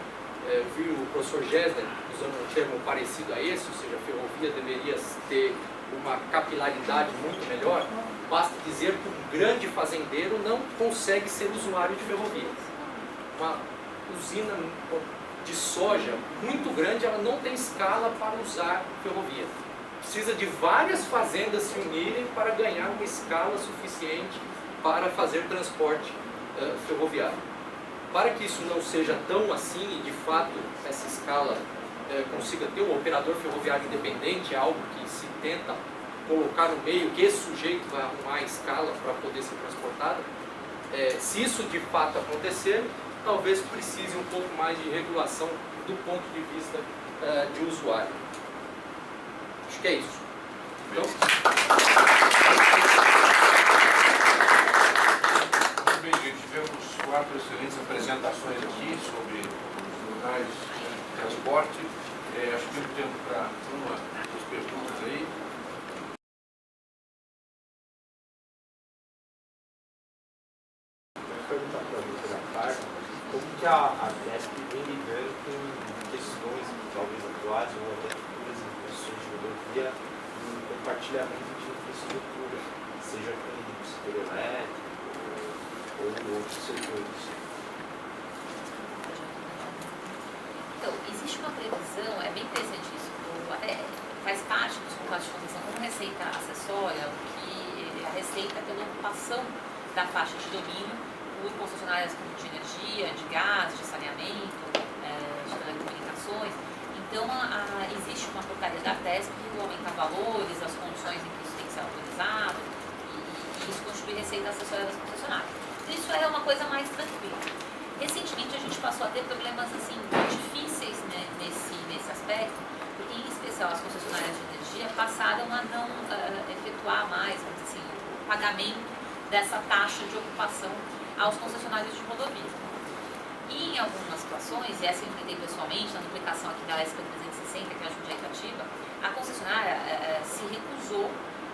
eu vi o professor Gessner usando um termo parecido a esse, ou seja, a ferrovia deveria ter uma capilaridade muito melhor, basta dizer que um grande fazendeiro não consegue ser usuário de ferrovia. Uma usina de soja muito grande, ela não tem escala para usar ferrovia. Precisa de várias fazendas se unirem para ganhar uma escala suficiente para fazer transporte ferroviário. Para que isso não seja tão assim e de fato essa escala consiga ter um operador ferroviário independente, é algo que se tenta colocar no meio, que esse sujeito vai arrumar a escala para poder ser transportada. Se isso de fato acontecer, talvez precise um pouco mais de regulação do ponto de vista de usuário. Acho que é isso. Então...
Muito bem, gente. Tivemos 4 excelentes apresentações aqui sobre os locais de transporte. Acho que temos tempo para uma das perguntas aí.
Vou perguntar para você da parte, como que a TESP vem lidando com questões, talvez atuais ou até futuras em questões de rodovia e compartilhamento de infraestrutura, seja com o setor elétrico ou outros setores?
Então, existe uma previsão, é bem interessante isso, até faz parte dos contratos de concessão como receita acessória, que a receita é pela ocupação da faixa de domínio por concessionárias como de energia, de gás, de saneamento, de telecomunicações. Então, existe uma portaria da TESP que regulamenta valores, as condições em que isso tem que ser autorizado, e isso constitui receita acessória das concessionárias. Isso é uma coisa mais tranquila. Recentemente, a gente passou a ter problemas assim, difíceis, né, nesse aspecto, porque, em especial, as concessionárias de energia passaram a não efetuar mais, vamos dizer assim, o pagamento dessa taxa de ocupação aos concessionários de rodovia. E em algumas situações, e essa eu enfrentei pessoalmente na duplicação aqui da SP 360, que é a Jundiaí Itatiba, a concessionária se recusou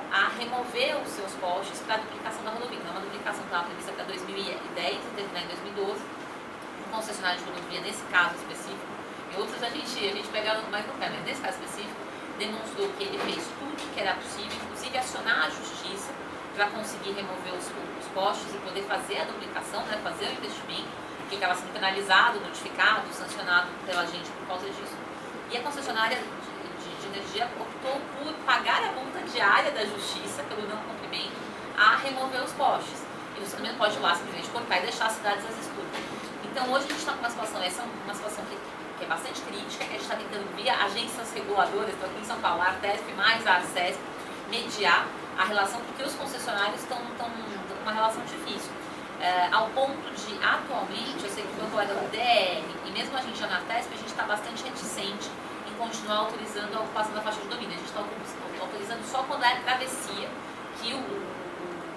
a remover os seus postes para a duplicação da rodovia. Então, é uma duplicação que estava prevista para 2010 e terminar em 2012. O concessionário de rodovia, nesse caso específico, e outros a gente pega mais no pé, mas nesse caso específico, demonstrou que ele fez tudo que era possível, inclusive acionar a justiça para conseguir remover os postes e poder fazer a duplicação, né, fazer o investimento, que estava sendo penalizado, notificado, sancionado pela gente por causa disso. E a concessionária de energia optou por pagar a multa diária da justiça pelo não cumprimento a remover os postes. E você também pode ir lá simplesmente cortar e deixar as cidades às escuras. Então hoje a gente está com uma situação, essa é uma situação que é bastante crítica, que a gente está tentando via agências reguladoras, então aqui em São Paulo, a Artesp mais a Arcesp, mediar a relação, porque os concessionários estão com uma relação difícil. Ao ponto de, atualmente, eu sei que o meu colega do DR, e mesmo a gente já na Artesp, a gente está bastante reticente em continuar autorizando a ocupação da faixa de domínio. A gente está autorizando só quando é travessia, que o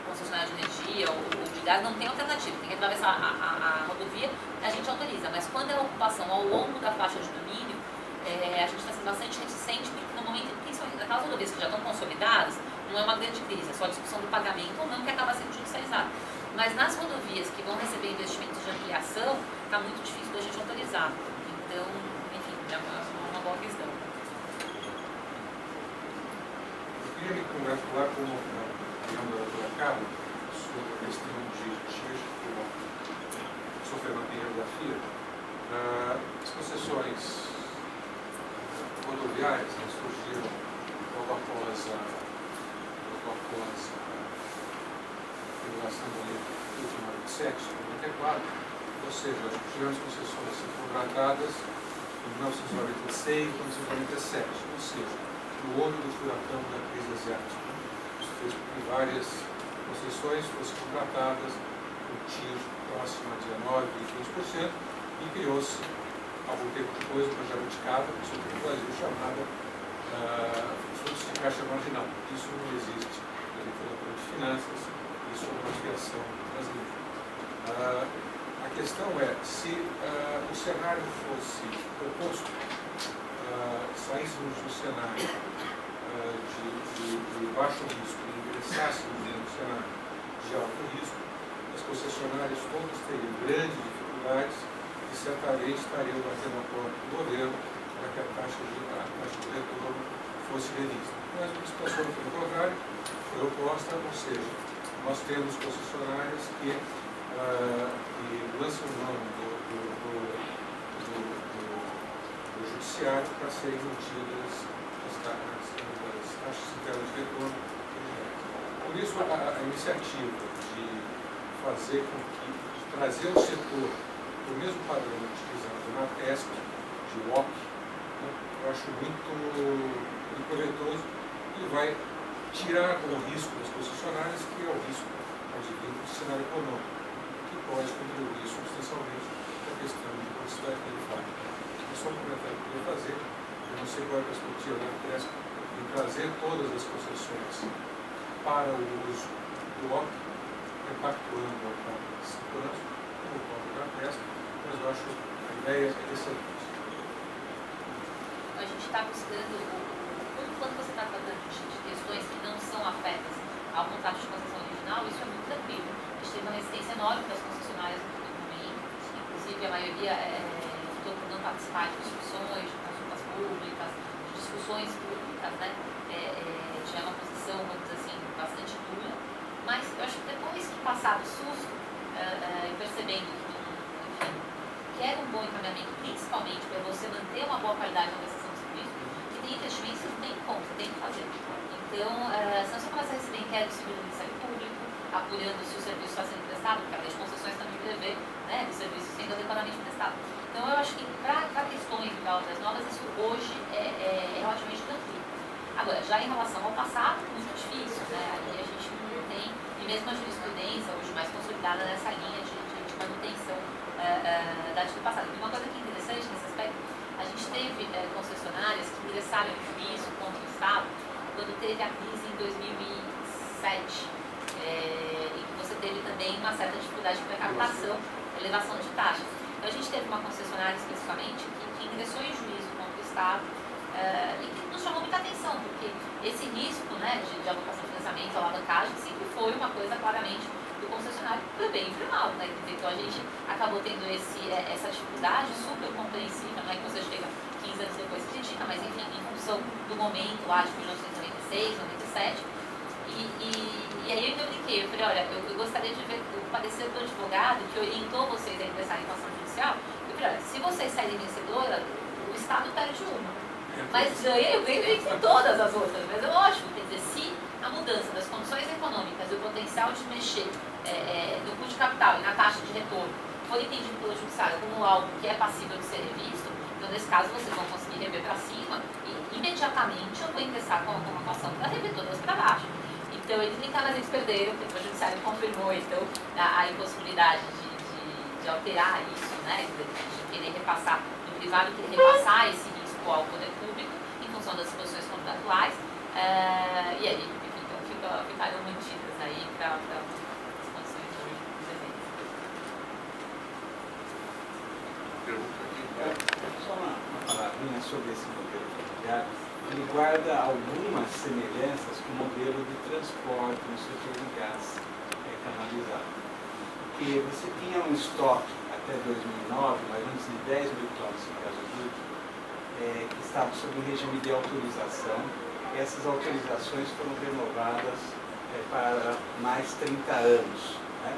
concessionário de energia ou de gás não tem alternativa, tem que atravessar a rodovia, a gente autoriza. Mas quando é a ocupação ao longo da faixa de domínio, a gente está sendo bastante reticente, porque no momento, principalmente naquelas rodovias que já estão consolidadas, não é uma grande crise, é só a discussão do pagamento ou não que acaba sendo judicializado. Mas nas rodovias que vão receber investimentos de ampliação, está muito difícil da gente autorizar. Então, enfim, é uma boa questão.
queria me congratular com a opinião da doutora Carla sobre a questão de TIR sofrer uma geografia. As concessões rodoviárias surgiram logo após a regulação da lei última 27, 94, ou seja, tivemos concessões contratadas em 1996 e 1997, ou seja, no olho do furacão da crise asiática. Isso fez com que várias concessões fossem contratadas com TIR próximo a 19% e 20%, e criou-se, algum tempo depois, uma jabuticaba, que se no Brasil, chamada fluxo de caixa marginal. Isso não existe na literatura de finanças, isso é uma criação brasileira. A questão é, se o cenário fosse oposto, saíssemos do cenário de baixo risco e ingressássemos dentro do cenário de alto risco, as concessionárias todas teriam grandes dificuldades e certamente estariam batendo a porta do governo para que a taxa de retorno fosse revista. Mas a situação foi o contrário, foi oposta, ou seja, nós temos concessionárias que lançam mão do judiciário para serem mantidas as taxas internas de retorno. Por isso, a iniciativa de fazer com que, de trazer o setor o mesmo padrão utilizado na pesca, de WOC, né, eu acho muito proveitoso e vai tirar o risco das concessionárias, que é o risco advindo do cenário econômico, que pode contribuir substancialmente para a questão de publicidade tarifária. É só um comentário que eu queria fazer. Eu não sei qual é a perspectiva da pesca em trazer todas as concessões para o uso do WOC, repactuando a parte de segurança, como o código da pesca, mas eu acho a ideia excelente.
A gente está buscando, quando você está tratando de questões que não são afetas ao contrato de concessão original, isso é muito tranquilo. A gente tem uma resistência enorme das concessionárias no momento, inclusive a maioria optou por não participar de discussões, de consultas públicas, de discussões públicas, né? Já é uma posição, vamos dizer assim, bastante dura, mas eu acho que depois que passar do susto, e percebendo que era um bom encaminhamento, principalmente para você manter uma boa qualidade na prestação de serviço, que tem investimentos que não tem como, você tem que fazer. Então, senão você começa a receber inquérito civil do Ministério Público, apurando se o serviço está sendo prestado, porque a lei de concessões também prevê, né, do serviço sendo adequadamente prestado. Então, eu acho que para questões de obras novas, isso hoje é relativamente tranquilo. Agora, já em relação ao passado, muito difícil, né? Aí a gente não tem, e mesmo a jurisprudência hoje mais consolidada nessa linha de manutenção da atitude passada. E uma coisa que é interessante nesse aspecto, a gente teve concessionárias que ingressaram em juízo contra o Estado quando teve a crise em 2007, e que você teve também uma certa dificuldade de captação, elevação de taxas. Então a gente teve uma concessionária especificamente que ingressou em juízo contra o Estado e que nos chamou muita atenção, porque esse risco, né, de alocação de financiamento, alavancagem, sempre foi uma coisa claramente do concessionário para bem e para mal, né? Então a gente acabou tendo essa dificuldade super compreensível, não é que você chega 15 anos depois e critica, mas enfim, em função do momento lá de 1996, 97, e aí eu ainda brinquei, eu falei, olha, eu gostaria de ver o parecer do advogado que orientou vocês a ingressarem em ação judicial. Eu falei, olha, se vocês saírem vencedora, o Estado perde uma, mas eu ganho em todas as outras. Mas é lógico, quer dizer, se a mudança das condições econômicas e o potencial de mexer no custo de capital e na taxa de retorno for entendido pelo judiciário como algo que é passível de ser revisto, então nesse caso vocês vão conseguir rever para cima e imediatamente eu vou ingressar com uma ação para rever todas para baixo. Então eles brincaram, mas eles perderam, porque o judiciário confirmou então a impossibilidade de alterar isso, né, de querer repassar, do privado querer repassar esse risco ao poder público em função das disposições contratuais, e aí, enfim, então ficaram mantidas aí para as condições de presente.
Pergunta aqui.
Só uma palavrinha sobre esse modelo ferroviário. Ele guarda algumas semelhanças com o modelo de transporte no setor de gás canalizado. Porque você tinha um estoque até 2009, mais ou menos de 10 mil toneladas de gasolina, que estava sob o regime de autorização, essas autorizações foram renovadas para mais 30 anos. Né?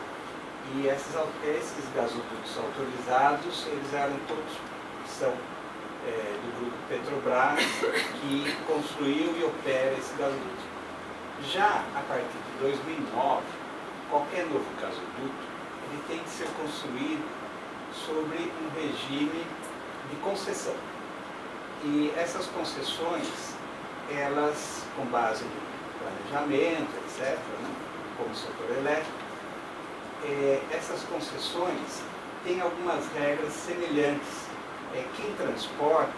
E esses gasodutos autorizados, eles eram todos, são do grupo Petrobras, que construiu e opera esse gasoduto. Já a partir de 2009, qualquer novo gasoduto, ele tem que ser construído sobre um regime de concessão. E essas concessões, elas, com base no planejamento, etc., né, como o setor elétrico, essas concessões têm algumas regras semelhantes. Quem transporta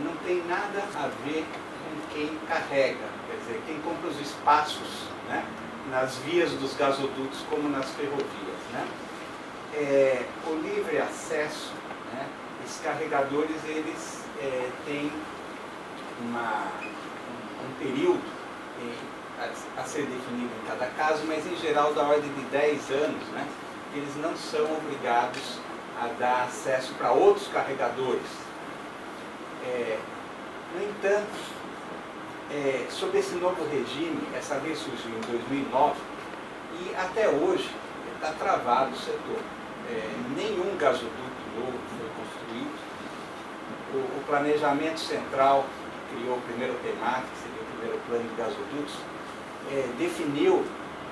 não tem nada a ver com quem carrega, quer dizer, quem compra os espaços, né, nas vias dos gasodutos como nas ferrovias. Né? O livre acesso, né, esses carregadores, eles têm um período a ser definido em cada caso, mas em geral da ordem de 10 anos, né, eles não são obrigados a dar acesso para outros carregadores. No entanto, sob esse novo regime, essa lei surgiu em 2009 e até hoje está travado o setor. Nenhum gasoduto novo foi construído. O planejamento central criou o primeiro PEMAC, que seria o primeiro plano de gasodutos, definiu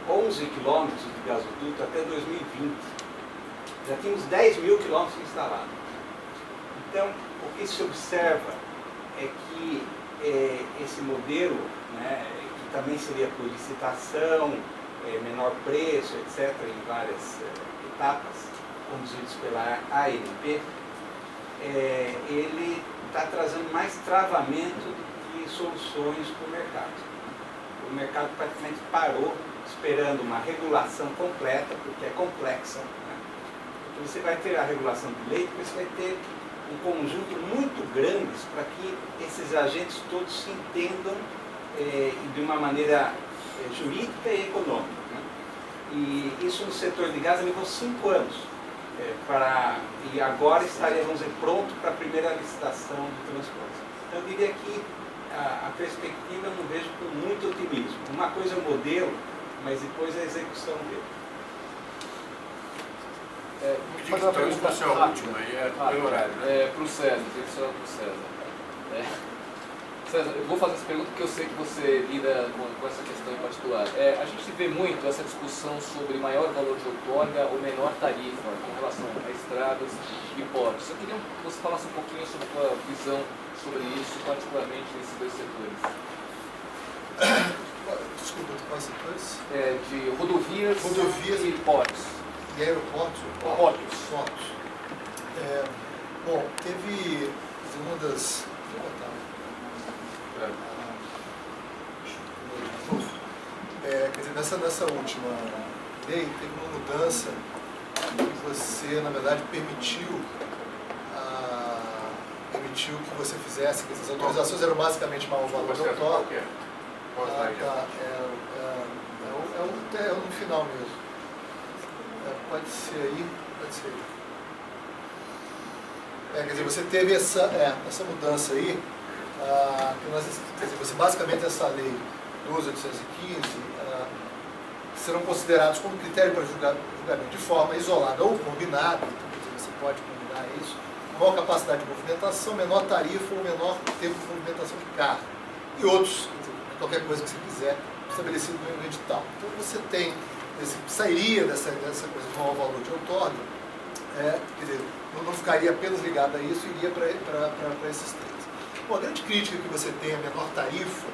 11 quilômetros de gasoduto até 2020. Já tínhamos 10 mil quilômetros instalados. Então, o que se observa é que esse modelo, né, que também seria por licitação, menor preço, etc., em várias etapas, conduzidos pela ANP, ele está trazendo mais travamento do que soluções para o mercado. O mercado praticamente parou esperando uma regulação completa, porque é complexa. Né? Porque você vai ter a regulação de lei, depois você vai ter um conjunto muito grande para que esses agentes todos se entendam de uma maneira jurídica e econômica. Né? E isso no setor de gás levou 5 anos. E agora estaria, vamos dizer, pronto para a primeira licitação de transporte. Então eu diria que a perspectiva eu não vejo com muito otimismo. Uma coisa é o modelo, mas depois a execução dele.
Fazer uma pergunta última aí, pelo horário.
Para o César, tem que ser para o César. César, eu vou fazer essa pergunta porque eu sei que você lida com essa questão em particular. A gente vê muito essa discussão sobre maior valor de outorga ou menor tarifa com relação a estradas e portos. Eu queria que você falasse um pouquinho sobre a sua visão sobre isso, particularmente nesses dois setores.
Desculpa, quais setores?
De rodovias e portos.
E aeroportos? Portos. Bom, teve uma das... quer dizer, nessa última lei teve uma mudança que você, na verdade, permitiu que você fizesse, que essas autorizações eram basicamente mau valor de outorga. É no final mesmo. Pode ser aí, pode ser aí. Quer dizer, você teve essa mudança aí, quer dizer, você basicamente essa lei 12.815 serão considerados como critério para julgamento de forma isolada ou combinada, então, quer dizer, você pode combinar isso, maior capacidade de movimentação, menor tarifa ou menor tempo de movimentação de carga. E outros, quer dizer, qualquer coisa que você quiser, estabelecido no edital. Então você tem, sairia dessa coisa de maior valor de outorga, quer dizer, não ficaria apenas ligado a isso, iria para esses três. Bom, a grande crítica que você tem é a menor tarifa,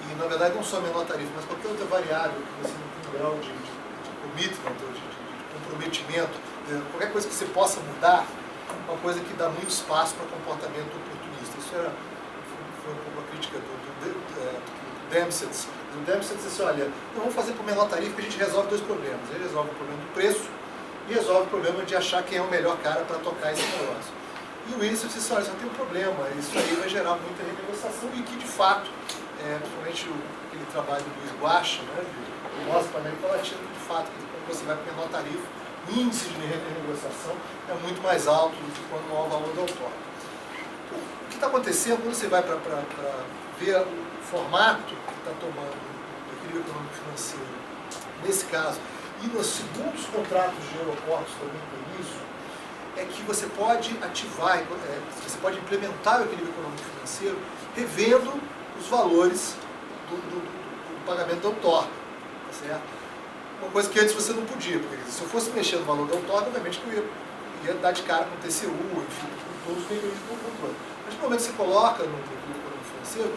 e na verdade não só a menor tarifa, mas qualquer outra variável que você não tem um grau de commitment, de comprometimento, qualquer coisa que você possa mudar, é uma coisa que dá muito espaço para comportamento oportunista. Isso foi um pouco a crítica do Dempsey. O Dempsey disse assim, olha, então vamos fazer por menor tarifa que a gente resolve dois problemas. Ele resolve o problema do preço e resolve o problema de achar quem é o melhor cara para tocar esse negócio. E o Wilson disse, olha, só tem um problema, isso aí vai gerar muita renegociação e que, de fato, principalmente aquele trabalho do Luiz Guacha, né, mostra para a América Latina, de fato, que quando você vai para menor tarifa, o índice de renegociação é muito mais alto do que quando não há o valor da outorga. O que está acontecendo quando você vai para ver o formato que está tomando o equilíbrio econômico financeiro, nesse caso, e nos segundos contratos de aeroportos também tem isso, é que você pode ativar, você pode implementar o equilíbrio econômico financeiro revendo os valores do pagamento da outorga, tá certo? Uma coisa que antes você não podia, porque se eu fosse mexer no valor da outorga, obviamente que eu ia dar de cara com o TCU, enfim, com todos os mecanismos de controle. Mas no momento que você coloca no equilíbrio econômico financeiro,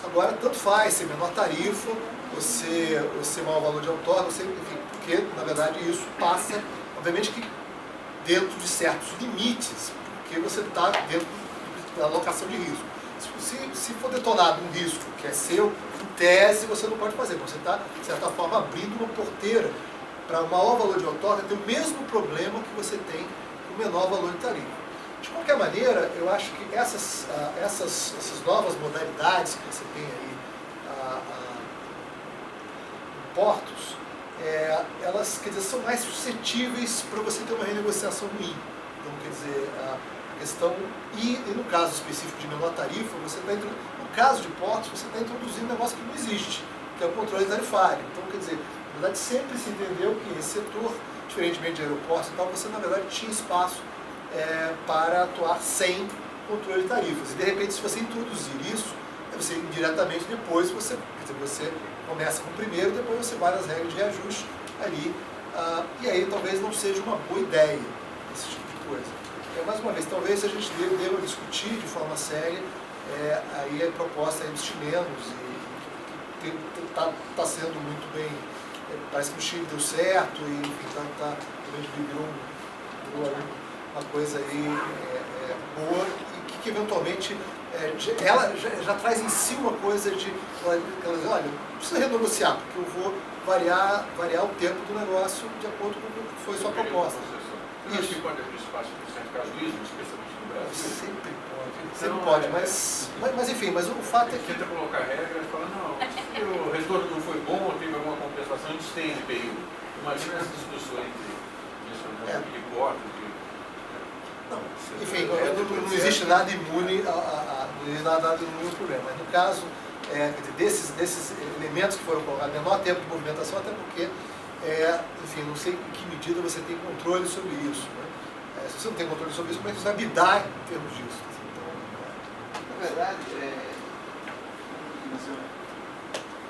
agora tanto faz, ser menor tarifa, você maior valor de outorga, enfim, porque na verdade isso passa, obviamente que dentro de certos limites, porque você está dentro da alocação de risco. Se for detonado um risco que é seu, em tese você não pode fazer, você está, de certa forma, abrindo uma porteira para o maior valor de outorga ter o mesmo problema que você tem com o menor valor de tarifa. De qualquer maneira, eu acho que essas novas modalidades que você tem aí em portos, elas, quer dizer, são mais suscetíveis para você ter uma renegociação ruim. Então, quer dizer, a questão, e no caso específico de menor tarifa, no caso de portos, você está introduzindo um negócio que não existe, que é o controle tarifário. Então, quer dizer, na verdade, sempre se entendeu que esse setor, diferentemente de aeroportos e tal, você, na verdade, tinha espaço para atuar sem controle de tarifas. E, de repente, se você introduzir isso, você indiretamente depois, você começa com o primeiro, depois você vai nas regras de reajuste ali, e aí talvez não seja uma boa ideia esse tipo de coisa. Mais uma vez, talvez a gente deva discutir de forma séria aí a proposta dos chilenos, e está sendo muito bem, parece que o Chile deu certo, e enfim, virou uma coisa aí boa, e que eventualmente ela já traz em si uma coisa de, olha, não precisa renegociar, porque eu vou variar o tempo do negócio de acordo com o que foi sua proposta.
Isso. Acho que pode abrir espaço para certo casuísmo, especialmente no Brasil?
Sempre pode, mas enfim, mas o fato é que...
Tenta colocar regra e fala, não, se o retorno não foi bom, teve alguma compensação, a gente tem esse período. Imagina essa discussão de portos,
enfim, não existe nada imune ao problema. Mas no caso, desses elementos que foram colocados, menor tempo de movimentação, até porque, enfim, não sei em que medida você tem controle sobre isso. Né? Se você não tem controle sobre isso, como é que você vai lidar em termos disso?
Então, na verdade,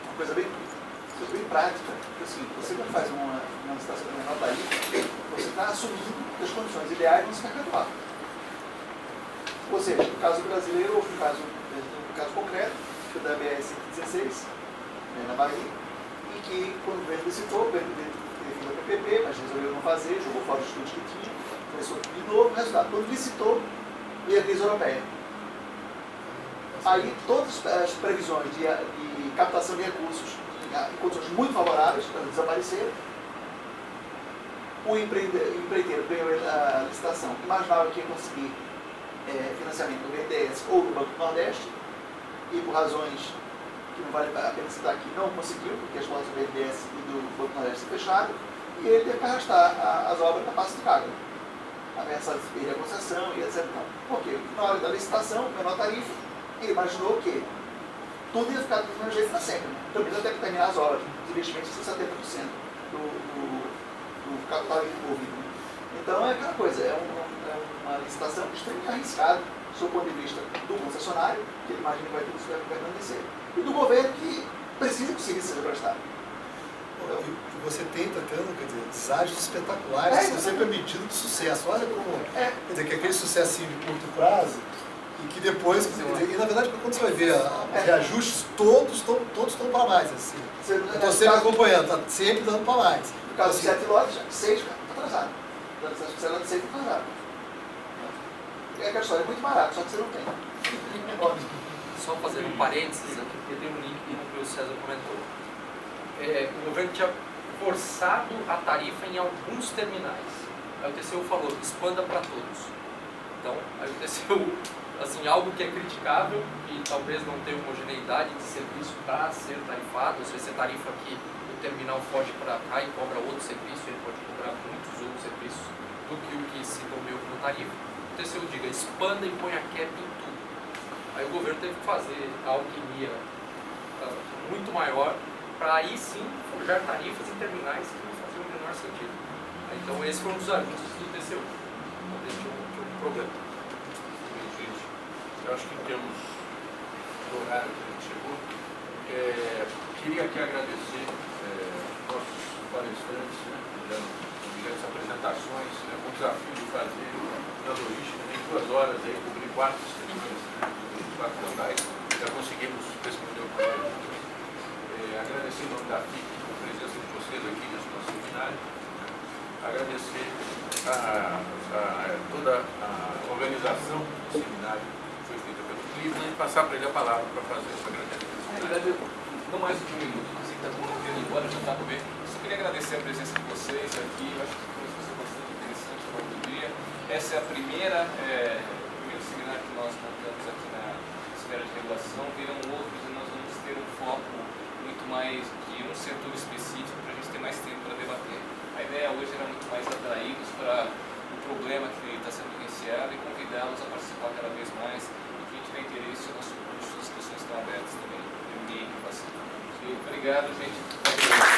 uma coisa bem prática, porque assim, você quando faz uma licitação de menor tarifa, você está assumindo que as condições ideais vão se perpetuar. Ou seja, no caso brasileiro, ou no caso concreto, que é da BR-116, na Bahia, e que quando o governo licitou, o governo definiu a PPP, mas resolveu não fazer, jogou fora os estudos que tinha, começou de novo, resultado, quando licitou, veio a crise europeia. Aí todas as previsões de captação de recursos em condições muito favoráveis, desapareceram. O empreiteiro ganhou a licitação, imaginava que ia conseguir financiamento do BNDES ou do Banco do Nordeste, e por razões que não vale a pena citar aqui, não conseguiu, porque as portas do BNDES e do Banco do Nordeste se fecharam, e ele teve que arrastar as obras na Passo de Cágara, ameaçado de perder a concessão e etc. Porque na hora da licitação, menor tarifa, ele imaginou que tudo ia ficar do mesmo jeito para sempre. Então, precisa até terminar as obras, os investimentos são 70% do capital envolvido. Então, é aquela coisa, é uma licitação extremamente arriscada, do ponto de vista do concessionário, que ele imagina que vai tudo isso vai permanecer, e do governo, que precisa conseguir ser prestado.
Você tenta tendo, quer dizer, deságios espetaculares, sempre a medida de sucesso. Olha como, quer dizer, que aquele sucesso de curto prazo, e que depois, e na verdade, quando você vai ver os reajustes, todos estão para mais. Assim. Eu estou sempre acompanhando, está sempre dando para mais.
No caso de 7 lotes, 6 atrasado. No caso de 6 atrasado. É aquela história, é muito barato, só que você não tem.
Só fazendo um parênteses aqui, porque tem um link que o César comentou. O governo tinha forçado a tarifa em alguns terminais. Aí o TCU falou, expanda para todos. Então, aí o TCU, assim, algo que é criticável, e talvez não tenha homogeneidade de serviço para ser tarifado, se você tarifa aqui, o terminal foge para cá e cobra outro serviço, ele pode cobrar muitos outros serviços do que o que se nomeou como tarifa. O TCU diga, expanda e põe a cap em tudo. Aí o governo teve que fazer a alquimia muito maior para aí sim forjar tarifas em terminais que não faziam o menor sentido. Então esse foi um dos ajustes do TCU. Então esse tinha um problema.
Gente, eu acho que em termos do horário que a gente chegou, queria aqui agradecer nossos palestrantes, né, dando diversas apresentações, o desafio de fazer da logística em 2 horas, aí, cobrir 4 semanas, né, 4 locais, já conseguimos responder o problema. Agradecer em nome da FIC a presença de vocês aqui nesse nosso seminário, agradecer toda a organização do seminário que foi feita pelo Cleveland e passar para ele a palavra para fazer esse agradecimento.
Na verdade, não mais do que 1 minuto, eu sei que está todo mundo indo embora, já está no meio. Só queria agradecer a presença de vocês aqui, eu acho que foi uma coisa bastante interessante ao longo do dia. Essa é a primeiro seminário que nós montamos aqui na esfera de regulação, virão outros e nós vamos ter um foco muito mais de um setor específico para a gente ter mais tempo para debater. A ideia hoje era muito mais atraí-los para o problema que está sendo vivenciado e convidá-los a participar cada vez mais. E quem tiver interesse, o nosso curso, as discussões estão abertas também. Obrigado, gente.